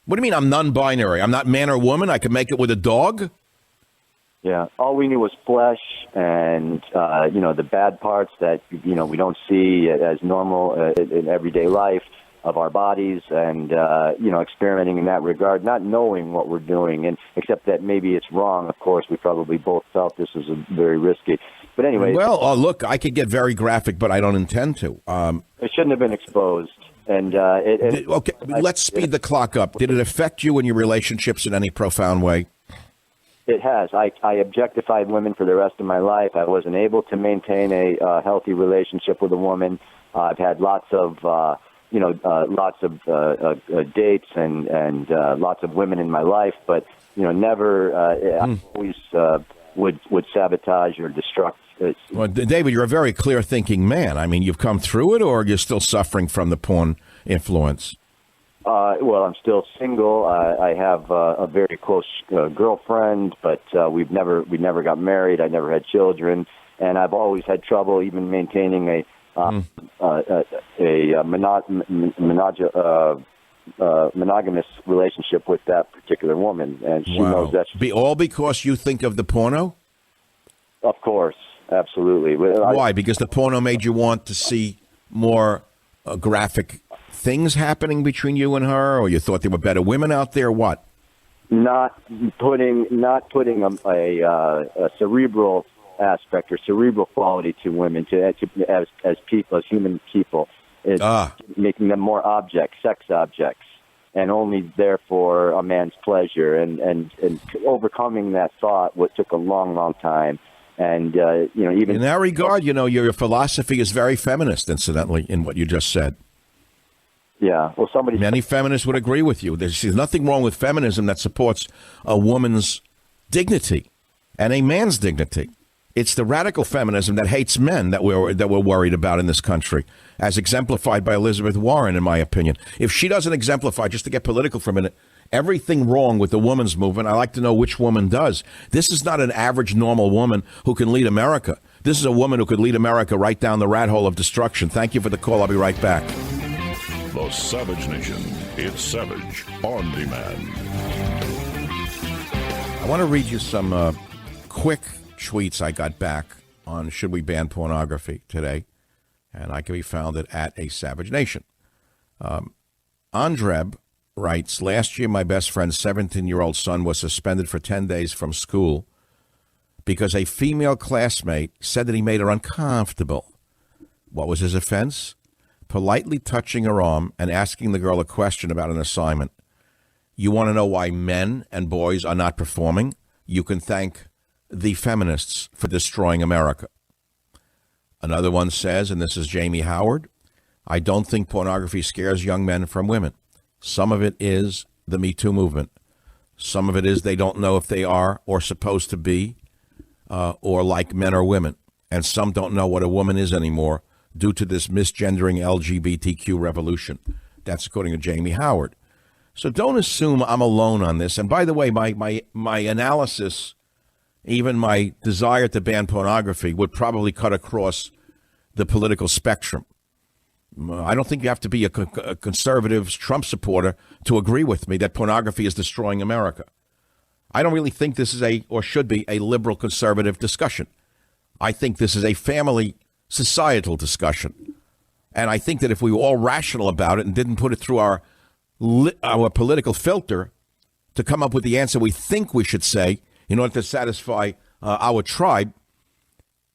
What do you mean I'm non-binary? I'm not man or woman? I can make it with a dog? Yeah, all we knew was flesh and, the bad parts that, we don't see as normal in everyday life of our bodies, and, experimenting in that regard, not knowing what we're doing, and except that maybe it's wrong. Of course, we probably both felt this was very risky. But anyway. Well, look, I could get very graphic, but I don't intend to. It shouldn't have been exposed. And okay, let's speed the clock up. Did it affect you in your relationships in any profound way? It has. I objectified women for the rest of my life. I wasn't able to maintain a healthy relationship with a woman. I've had lots of dates and lots of women in my life, but never. I always would sabotage or destruct. Well, David, you're a very clear-thinking man. I mean, you've come through it, or you're still suffering from the porn influence? Well, I'm still single. I have a very close girlfriend, but we never got married. I never had children, and I've always had trouble even maintaining a monogamous relationship with that particular woman, and she knows that. All because you think of the porno? Of course, absolutely. Why? Because the porno made you want to see more graphic things happening between you and her, or you thought there were better women out there? What? Not putting a cerebral aspect or cerebral quality to women as people, as human people. It's making them more objects, sex objects, and only there for a man's pleasure. And overcoming that thought took a long, long time. And even in that regard, your philosophy is very feminist, incidentally, in what you just said. Yeah, well, many feminists would agree with you. There's nothing wrong with feminism that supports a woman's dignity and a man's dignity. It's the radical feminism that hates men that we're worried about in this country, as exemplified by Elizabeth Warren, in my opinion. If she doesn't exemplify, just to get political for a minute, everything wrong with the women's movement, I like to know which woman does. This is not an average, normal woman who can lead America. This is a woman who could lead America right down the rat hole of destruction. Thank you for the call. I'll be right back. The Savage Nation. It's Savage on Demand. I want to read you some quick tweets I got back on should we ban pornography today, and I can be found at A Savage Nation. Andreb writes, last year my best friend's 17-year-old son was suspended for 10 days from school because a female classmate said that he made her uncomfortable. What was his offense? Politely touching her arm and asking the girl a question about an assignment. You want to know why men and boys are not performing? You can thank the feminists for destroying America. Another one says, and this is Jamie Howard, I don't think pornography scares young men from women. Some of it is the Me Too movement. Some of it is they don't know if they are or supposed to be or like men or women. And some don't know what a woman is anymore due to this misgendering LGBTQ revolution. That's according to Jamie Howard. So don't assume I'm alone on this. And by the way, my analysis, even my desire to ban pornography, would probably cut across the political spectrum. I don't think you have to be a conservative Trump supporter to agree with me that pornography is destroying America. I don't really think this is or should be a liberal conservative discussion. I think this is a family societal discussion. And I think that if we were all rational about it and didn't put it through our political filter to come up with the answer we think we should say in order to satisfy our tribe,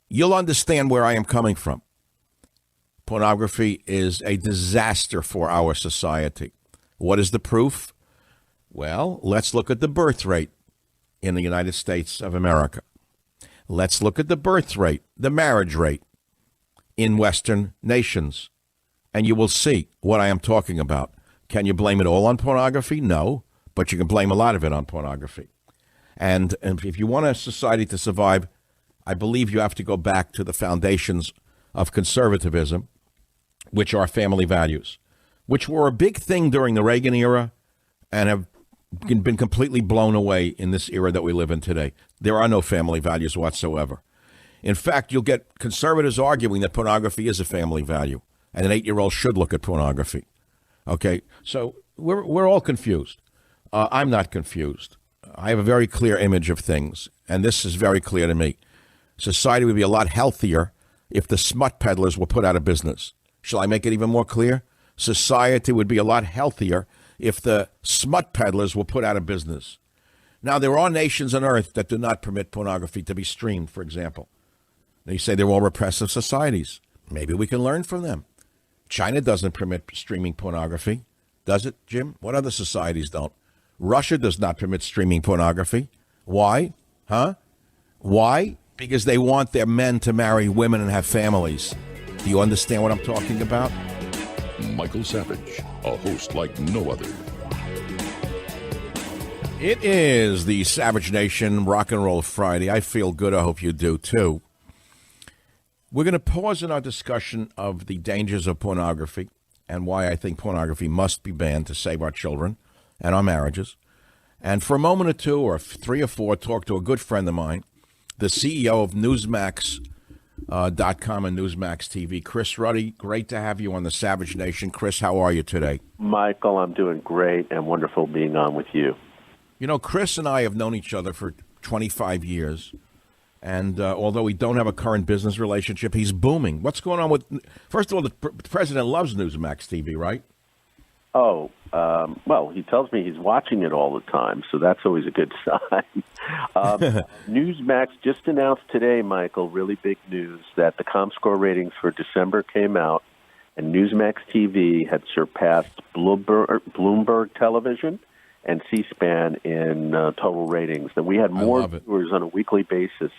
you'll understand where I am coming from. Pornography is a disaster for our society. What is the proof? Well, let's look at the birth rate in the United States of America. Let's look at the birth rate, the marriage rate in Western nations, and you will see what I am talking about. Can you blame it all on pornography? No, but you can blame a lot of it on pornography. And if you want a society to survive, I believe you have to go back to the foundations of conservatism, which are family values, which were a big thing during the Reagan era and have been completely blown away in this era that we live in today. There are no family values whatsoever. In fact, you'll get conservatives arguing that pornography is a family value, and an 8-year-old should look at pornography. Okay, so we're all confused. I'm not confused. I have a very clear image of things, and this is very clear to me. Society would be a lot healthier if the smut peddlers were put out of business. Shall I make it even more clear? Society would be a lot healthier if the smut peddlers were put out of business. Now, there are nations on earth that do not permit pornography to be streamed, for example. They say they're all repressive societies. Maybe we can learn from them. China doesn't permit streaming pornography, does it, Jim? What other societies don't? Russia does not permit streaming pornography. Why? Huh? Why? Because they want their men to marry women and have families. Do you understand what I'm talking about? Michael Savage, a host like no other. It is the Savage Nation Rock and Roll Friday. I feel good. I hope you do, too. We're going to pause in our discussion of the dangers of pornography and why I think pornography must be banned to save our children and our marriages. And for a moment or two, or 3 or 4, talk to a good friend of mine, the CEO of Newsmax.com and Newsmax TV, Chris Ruddy. Great to have you on the Savage Nation. Chris, how are you today? Michael, I'm doing great and wonderful being on with you. You know, Chris and I have known each other for 25 years. And although we don't have a current business relationship, he's booming. What's going on with... First of all, the president loves Newsmax TV, right? Oh, well, he tells me he's watching it all the time, so that's always a good sign. Newsmax just announced today, Michael, really big news, that the ComScore ratings for December came out, and Newsmax TV had surpassed Bloomberg Television and C-SPAN in total ratings. That we had more viewers on a weekly basis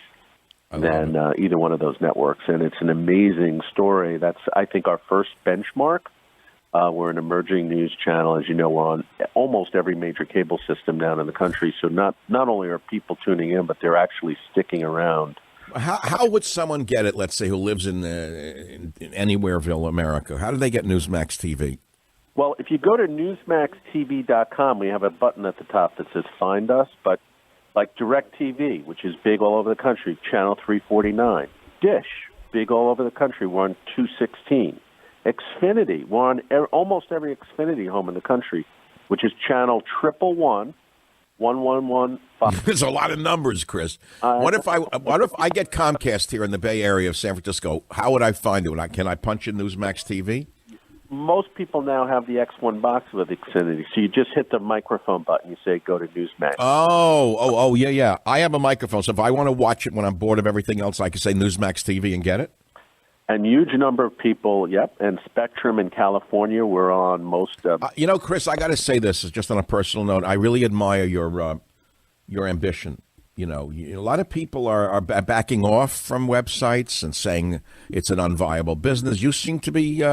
than either one of those networks, and it's an amazing story. That's, I think, our first benchmark. We're an emerging news channel. As you know, we're on almost every major cable system down in the country. So not only are people tuning in, but they're actually sticking around. How would someone get it, let's say, who lives in Anywhereville, America? How do they get Newsmax TV? Well, if you go to NewsmaxTV.com, we have a button at the top that says Find Us. But like DirecTV, which is big all over the country, Channel 349. Dish, big all over the country. We're on 216. Xfinity, we're on almost every Xfinity home in the country, which is channel 111, 111. There's a lot of numbers, Chris. What if I get Comcast here in the Bay Area of San Francisco? How would I find it? Can I punch in Newsmax TV? Most people now have the X1 box with Xfinity, so you just hit the microphone button. You say, go to Newsmax. Oh, yeah. I have a microphone, so if I want to watch it when I'm bored of everything else, I can say Newsmax TV and get it? A huge number of people, yep, and Spectrum in California, we're on most of... You know, Chris, I got to say this, just on a personal note. I really admire your ambition. You know, a lot of people are backing off from websites and saying it's an unviable business. You seem to be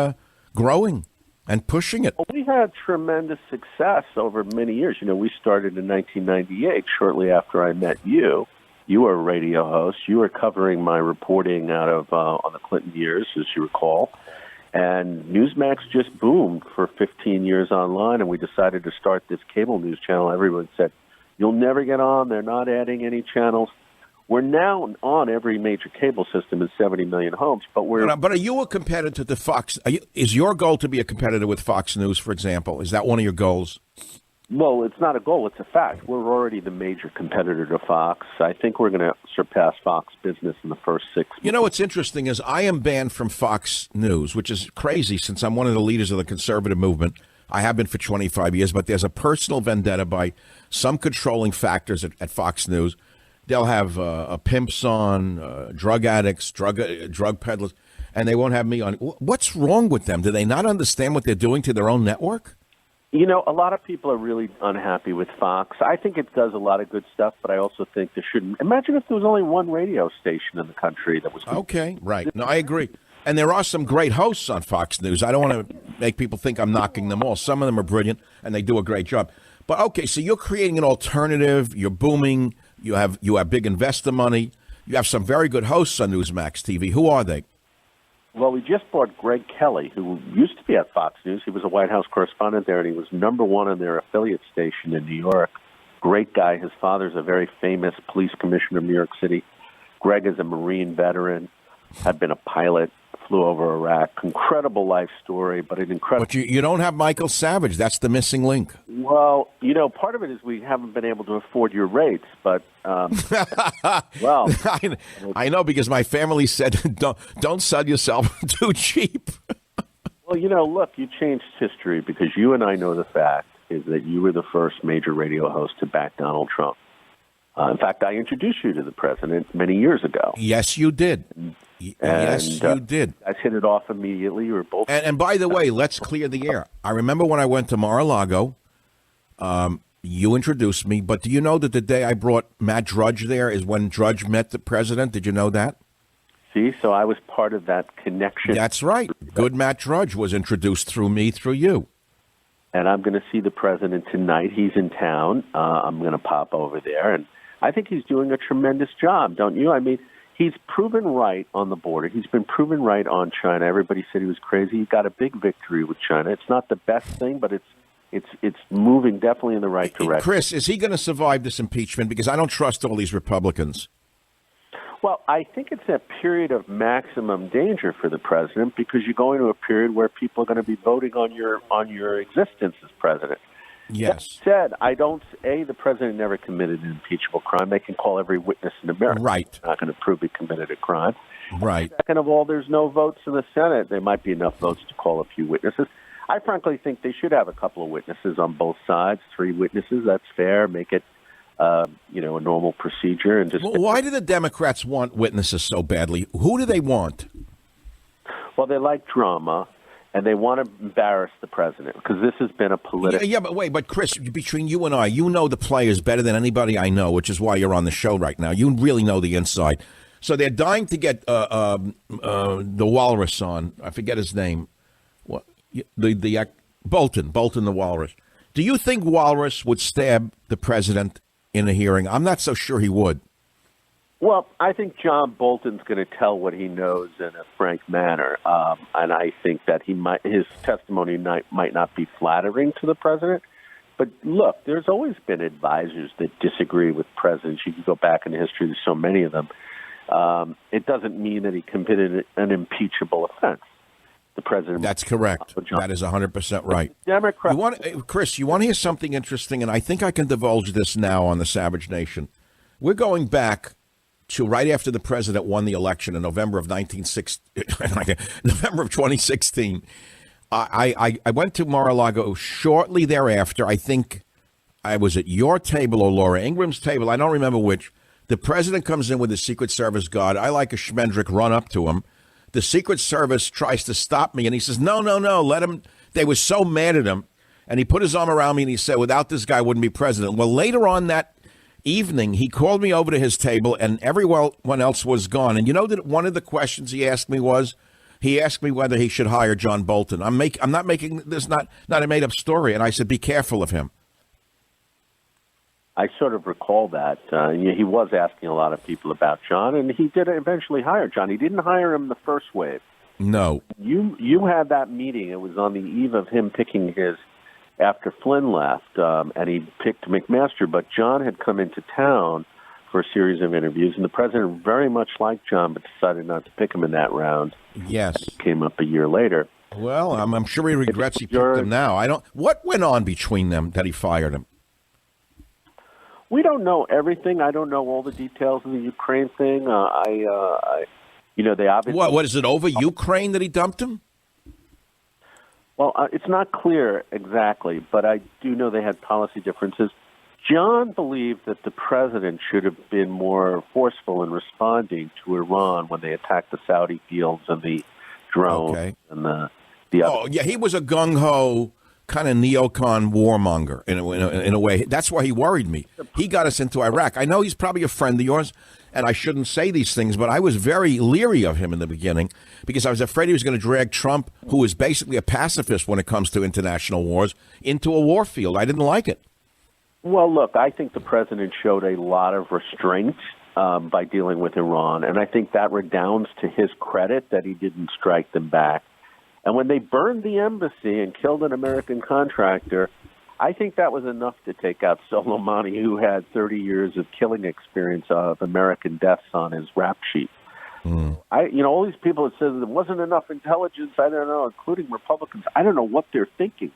growing and pushing it. Well, we had tremendous success over many years. You know, we started in 1998, shortly after I met you. You were a radio host. You were covering my reporting out of on the Clinton years, as you recall. And Newsmax just boomed for 15 years online, and we decided to start this cable news channel. Everyone said, you'll never get on. They're not adding any channels. We're now on every major cable system in 70 million homes, but we're... But are you a competitor to Fox? Is your goal to be a competitor with Fox News, for example? Is that one of your goals? Well, it's not a goal. It's a fact. We're already the major competitor to Fox. I think we're going to surpass Fox Business in the first 6 months. You know, what's interesting is I am banned from Fox News, which is crazy since I'm one of the leaders of the conservative movement. I have been for 25 years, but there's a personal vendetta by some controlling factors at Fox News They'll have pimps on, drug addicts, drug peddlers, and they won't have me on. What's wrong with them? Do they not understand what they're doing to their own network? You know, a lot of people are really unhappy with Fox. I think it does a lot of good stuff, but I also think there shouldn't. Imagine if there was only one radio station in the country that was okay. Right? No, I agree. And there are some great hosts on Fox News. I don't want to make people think I'm knocking them all. Some of them are brilliant, and they do a great job. But, okay, so you're creating an alternative. You're booming. You have big investor money. You have some very good hosts on Newsmax TV. Who are they? Well, we just brought Greg Kelly, who used to be at Fox News. He was a White House correspondent there, and he was number one on their affiliate station in New York. Great guy. His father's a very famous police commissioner of New York City. Greg is a Marine veteran, had been a pilot, flew over Iraq. Incredible life story, but an incredible... But you don't have Michael Savage. That's the missing link. Well, you know, part of it is we haven't been able to afford your rates, but, well... I know, because my family said, don't sell yourself too cheap. Well, you know, look, you changed history because you and I know the fact is that you were the first major radio host to back Donald Trump. In fact, I introduced you to the president many years ago. Yes, you did. Yes, you did. I hit it off immediately. You were both. And by the way, let's clear the air. I remember when I went to Mar-a-Lago, you introduced me, but do you know that the day I brought Matt Drudge there is when Drudge met the president? Did you know that? See, so I was part of that connection. That's right. Good Matt Drudge was introduced through me, through you. And I'm going to see the president tonight. He's in town. I'm going to pop over there. And I think he's doing a tremendous job, don't you? I mean, he's proven right on the border. He's been proven right on China. Everybody said he was crazy. He got a big victory with China. It's not the best thing, but it's moving definitely in the right direction. Chris, is he going to survive this impeachment? Because I don't trust all these Republicans. Well, I think it's a period of maximum danger for the president because you're going to a period where people are going to be voting on your existence as president. Yes. That said, the president never committed an impeachable crime. They can call every witness in America. Right. They're not going to prove he committed a crime. Right. Second of all, there's no votes in the Senate. There might be enough votes to call a few witnesses. I frankly think they should have a couple of witnesses on both sides, 3 witnesses. That's fair. Make it, a normal procedure. And just. Well, why do the Democrats want witnesses so badly? Who do they want? Well, they like drama. And they want to embarrass the president because this has been a political... Yeah, but Chris, between you and I, you know the players better than anybody I know, which is why you're on the show right now. You really know the inside. So they're dying to get the walrus on. I forget his name. What? The Bolton the walrus. Do you think Walrus would stab the president in a hearing? I'm not so sure he would. Well, I think John Bolton's going to tell what he knows in a frank manner, and I think that his testimony might not be flattering to the president. But look, there's always been advisors that disagree with presidents. You can go back in history; there's so many of them. It doesn't mean that he committed an impeachable offense. The president. That's correct. That is 100% right. Chris, you want to hear something interesting? And I think I can divulge this now on the Savage Nation. We're going back to right after the president won the election in November of 2016. I went to Mar-a-Lago shortly thereafter. I think I was at your table or Laura Ingram's table. I don't remember which. The president comes in with the Secret Service guard. I, like a schmendrick, run up to him. The Secret Service tries to stop me, and he says, no, let him. They were so mad at him. And he put his arm around me, and he said, without this guy, I wouldn't be president. Well, later on that evening, he called me over to his table, and everyone else was gone. And you know that one of the questions he asked me was, he asked me whether he should hire John Bolton. I'm not making this not a made up story. And I said, be careful of him. I sort of recall that. He was asking a lot of people about John, and he did eventually hire John. He didn't hire him the first wave. No. You had that meeting. It was on the eve of him picking his after Flynn left, and he picked McMaster, but John had come into town for a series of interviews, and the president very much liked John, but decided not to pick him in that round. Yes. It came up a year later. Well, I'm sure he regrets he picked him now. What went on between them that he fired him? We don't know everything. I don't know all the details of the Ukraine thing. They obviously... What is it, over Ukraine that he dumped him? Well, it's not clear exactly, but I do know they had policy differences. John believed that the president should have been more forceful in responding to Iran when they attacked the Saudi fields and the drones and the Oh, yeah, he was a gung-ho kind of neocon warmonger in a way. That's why he worried me. He got us into Iraq. I know he's probably a friend of yours, and I shouldn't say these things, but I was very leery of him in the beginning because I was afraid he was going to drag Trump, who is basically a pacifist when it comes to international wars, into a war field. I didn't like it. Well, look, I think the president showed a lot of restraint by dealing with Iran, and I think that redounds to his credit that he didn't strike them back. And when they burned the embassy and killed an American contractor, I think that was enough to take out Soleimani, who had 30 years of killing experience of American deaths on his rap sheet. All these people that said there wasn't enough intelligence, I don't know, including Republicans, I don't know what they're thinking.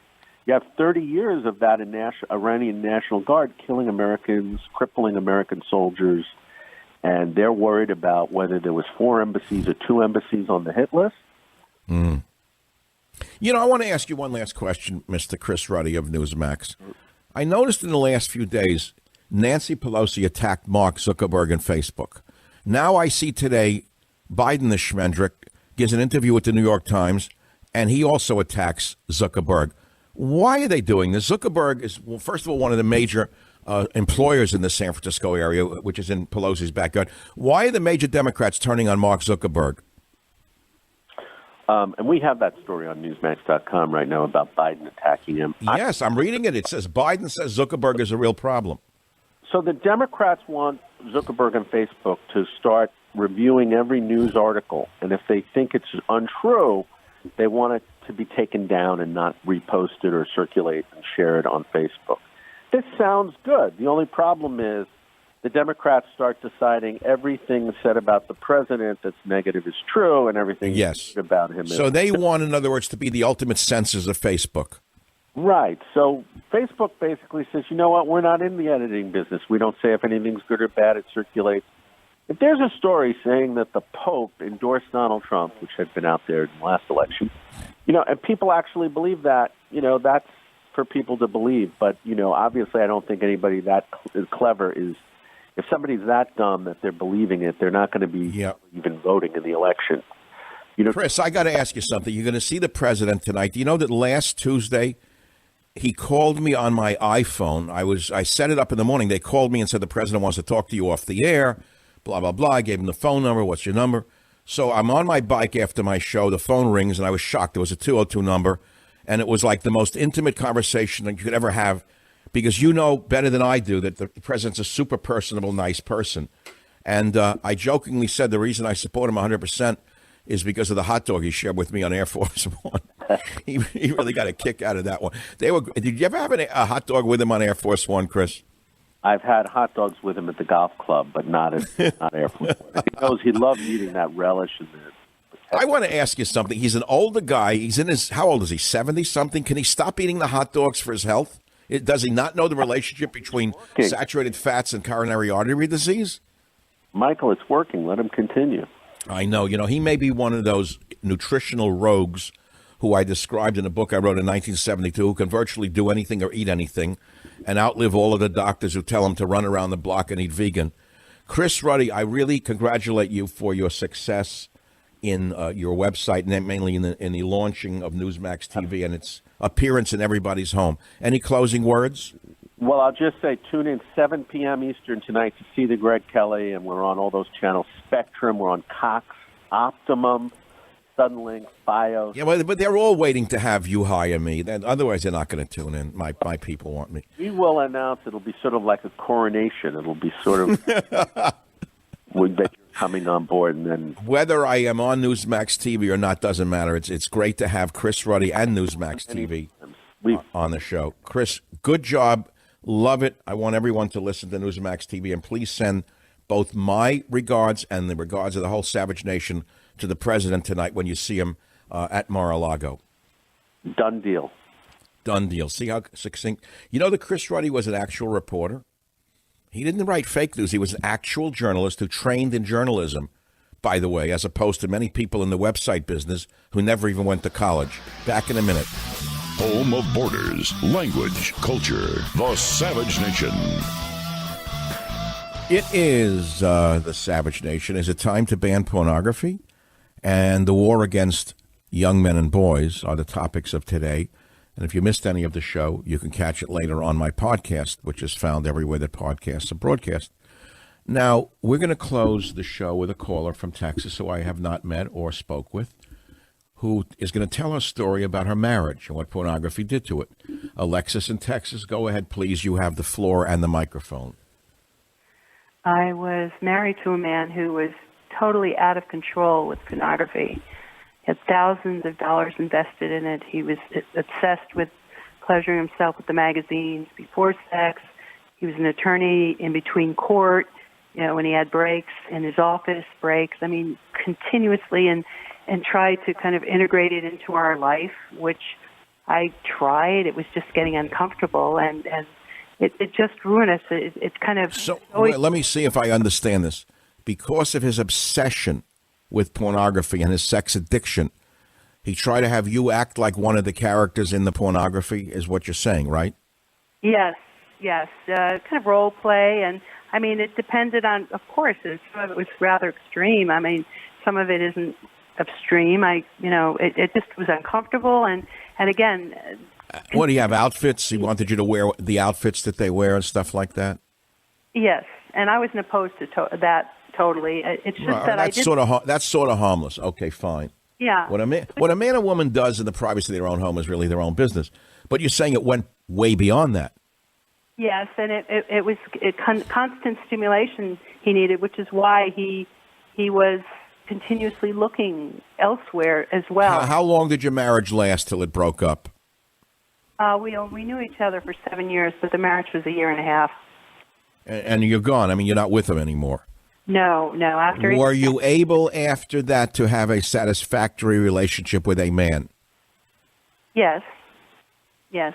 You have 30 years of that in Iranian National Guard killing Americans, crippling American soldiers, and they're worried about whether there was 4 embassies or 2 embassies on the hit list. I want to ask you one last question, Mr. Chris Ruddy of Newsmax. I noticed in the last few days, Nancy Pelosi attacked Mark Zuckerberg on Facebook. Now I see today, Biden the Schmendrick gives an interview with the New York Times, and he also attacks Zuckerberg. Why are they doing this? Zuckerberg is, well, first of all, one of the major employers in the San Francisco area, which is in Pelosi's backyard. Why are the major Democrats turning on Mark Zuckerberg? And we have that story on Newsmax.com right now about Biden attacking him. Yes, I'm reading it. It says Biden says Zuckerberg is a real problem. So the Democrats want Zuckerberg and Facebook to start reviewing every news article. And if they think it's untrue, they want it to be taken down and not reposted or circulate and shared on Facebook. This sounds good. The only problem is the Democrats start deciding everything said about the president that's negative is true and everything about him is. So they want, in other words, to be the ultimate censors of Facebook. Right. So Facebook basically says, you know what, we're not in the editing business. We don't say if anything's good or bad, it circulates. If there's a story saying that the Pope endorsed Donald Trump, which had been out there in the last election, and people actually believe that, that's for people to believe. But, obviously I don't think anybody that is clever is, if somebody's that dumb that they're believing it, they're not going to be even voting in the election. Chris, I got to ask you something. You're going to see the president tonight. Do you know that last Tuesday he called me on my iPhone? I set it up in the morning. They called me and said the president wants to talk to you off the air, blah, blah, blah. I gave him the phone number. What's your number? So I'm on my bike after my show. The phone rings, and I was shocked. It was a 202 number, and it was like the most intimate conversation that you could ever have. Because you know better than I do that the president's a super personable, nice person. And I jokingly said the reason I support him 100% is because of the hot dog he shared with me on Air Force One. he really got a kick out of that one. Did you ever have a hot dog with him on Air Force One, Chris? I've had hot dogs with him at the golf club, but not Air Force One. He knows he loves eating that relish in there. I want to ask you something. He's an older guy. He's in his, how old is he, 70-something? Can he stop eating the hot dogs for his health? Does he not know the relationship between saturated fats and coronary artery disease? Michael, it's working. Let him continue. I know. He may be one of those nutritional rogues who I described in a book I wrote in 1972 who can virtually do anything or eat anything and outlive all of the doctors who tell him to run around the block and eat vegan. Chris Ruddy, I really congratulate you for your success in your website, and mainly in the launching of Newsmax TV and its appearance in everybody's home. Any closing words? Well, I'll just say tune in 7 p.m. Eastern tonight to see the Greg Kelly, and we're on all those channels. Spectrum, we're on Cox, Optimum, Suddenlink, Bios. Yeah, but they're all waiting to have you hire me. Otherwise, they're not going to tune in. My people want me. We will announce it'll be sort of like a coronation. It'll be sort of... we bet you're coming on board, and then whether I am on Newsmax TV or not doesn't matter. It's great to have Chris Ruddy and Newsmax TV on the show. Chris, good job, love it. I want everyone to listen to Newsmax TV, and please send both my regards and the regards of the whole Savage Nation to the president tonight when you see him at Mar-a-Lago. Done deal. Done deal. See how succinct? You know that Chris Ruddy was an actual reporter. He didn't write fake news. He was an actual journalist who trained in journalism, by the way, as opposed to many people in the website business who never even went to college. Back in a minute. home of borders, language, culture, the Savage Nation. It is the Savage Nation. Is it time to ban pornography? And the war against young men and boys are the topics of today. And if you missed any of the show, you can catch it later on my podcast, which is found everywhere that podcasts are broadcast. Now, we're going to close the show with a caller from Texas who I have not met or spoke with, who is going to tell a story about her marriage and what pornography did to it. Alexis in Texas, go ahead, please. You have the floor and the microphone. I was married to a man who was totally out of control with pornography. He had thousands of dollars invested in it. He was obsessed with pleasuring himself with the magazines before sex. He was an attorney in between court, when he had breaks in his office, breaks. I mean, continuously, and tried to kind of integrate it into our life, which I tried. It was just getting uncomfortable, and it just ruined us. It's kind of... So let me see if I understand this. Because of his obsession with pornography and his sex addiction, he tried to have you act like one of the characters in the pornography, is what you're saying, right? Yes. Kind of role play. And, I mean, it depended on, of course, some of it was rather extreme. I mean, some of it isn't extreme. It just was uncomfortable. And again... What, do you have outfits? He wanted you to wear the outfits that they wear and stuff like that? Yes. And I wasn't opposed to that totally. It's just that that's sort of harmless. Okay, fine. Yeah. What a man or woman does in the privacy of their own home is really their own business. But you're saying it went way beyond that. Yes, and it was constant stimulation he needed, which is why he was continuously looking elsewhere as well. How long did your marriage last till it broke up? We knew each other for 7 years, but the marriage was 1.5 years. And you're gone. I mean, you're not with him anymore. No. Were you able after that to have a satisfactory relationship with a man? Yes. I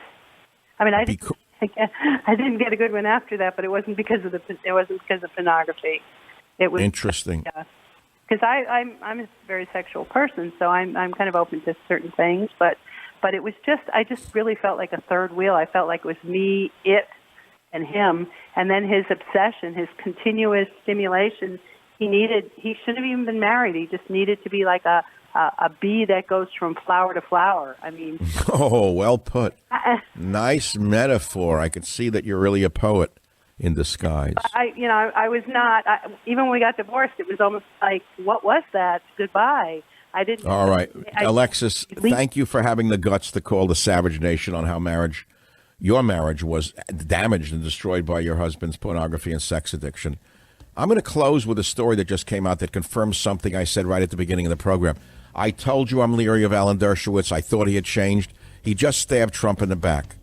mean, I didn't get a good one after that, but it wasn't because of pornography. It was interesting. Because I'm a very sexual person, so I'm kind of open to certain things, but it was I just really felt like a third wheel. I felt like it was me, it, and him, and then his obsession, his continuous stimulation. He shouldn't have even been married. He just needed to be like a bee that goes from flower to flower. I mean, oh, well put. Nice metaphor. I could see that you're really a poet in disguise. I was not. Even when we got divorced, it was almost like, what was that? Goodbye. I didn't. All right, Alexis, thank you for having the guts to call the Savage Nation on how your marriage was damaged and destroyed by your husband's pornography and sex addiction. I'm going to close with a story that just came out that confirms something I said right at the beginning of the program. I told you I'm leery of Alan Dershowitz. I thought he had changed. He just stabbed Trump in the back.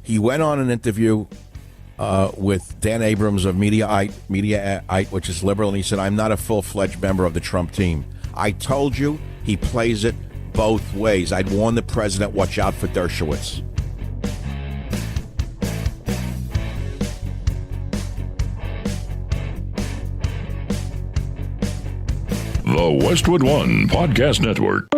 He went on an interview with Dan Abrams of Mediaite, which is liberal, and he said, I'm not a full-fledged member of the Trump team. I told you he plays it both ways. I'd warn the president, watch out for Dershowitz. The Westwood One Podcast Network.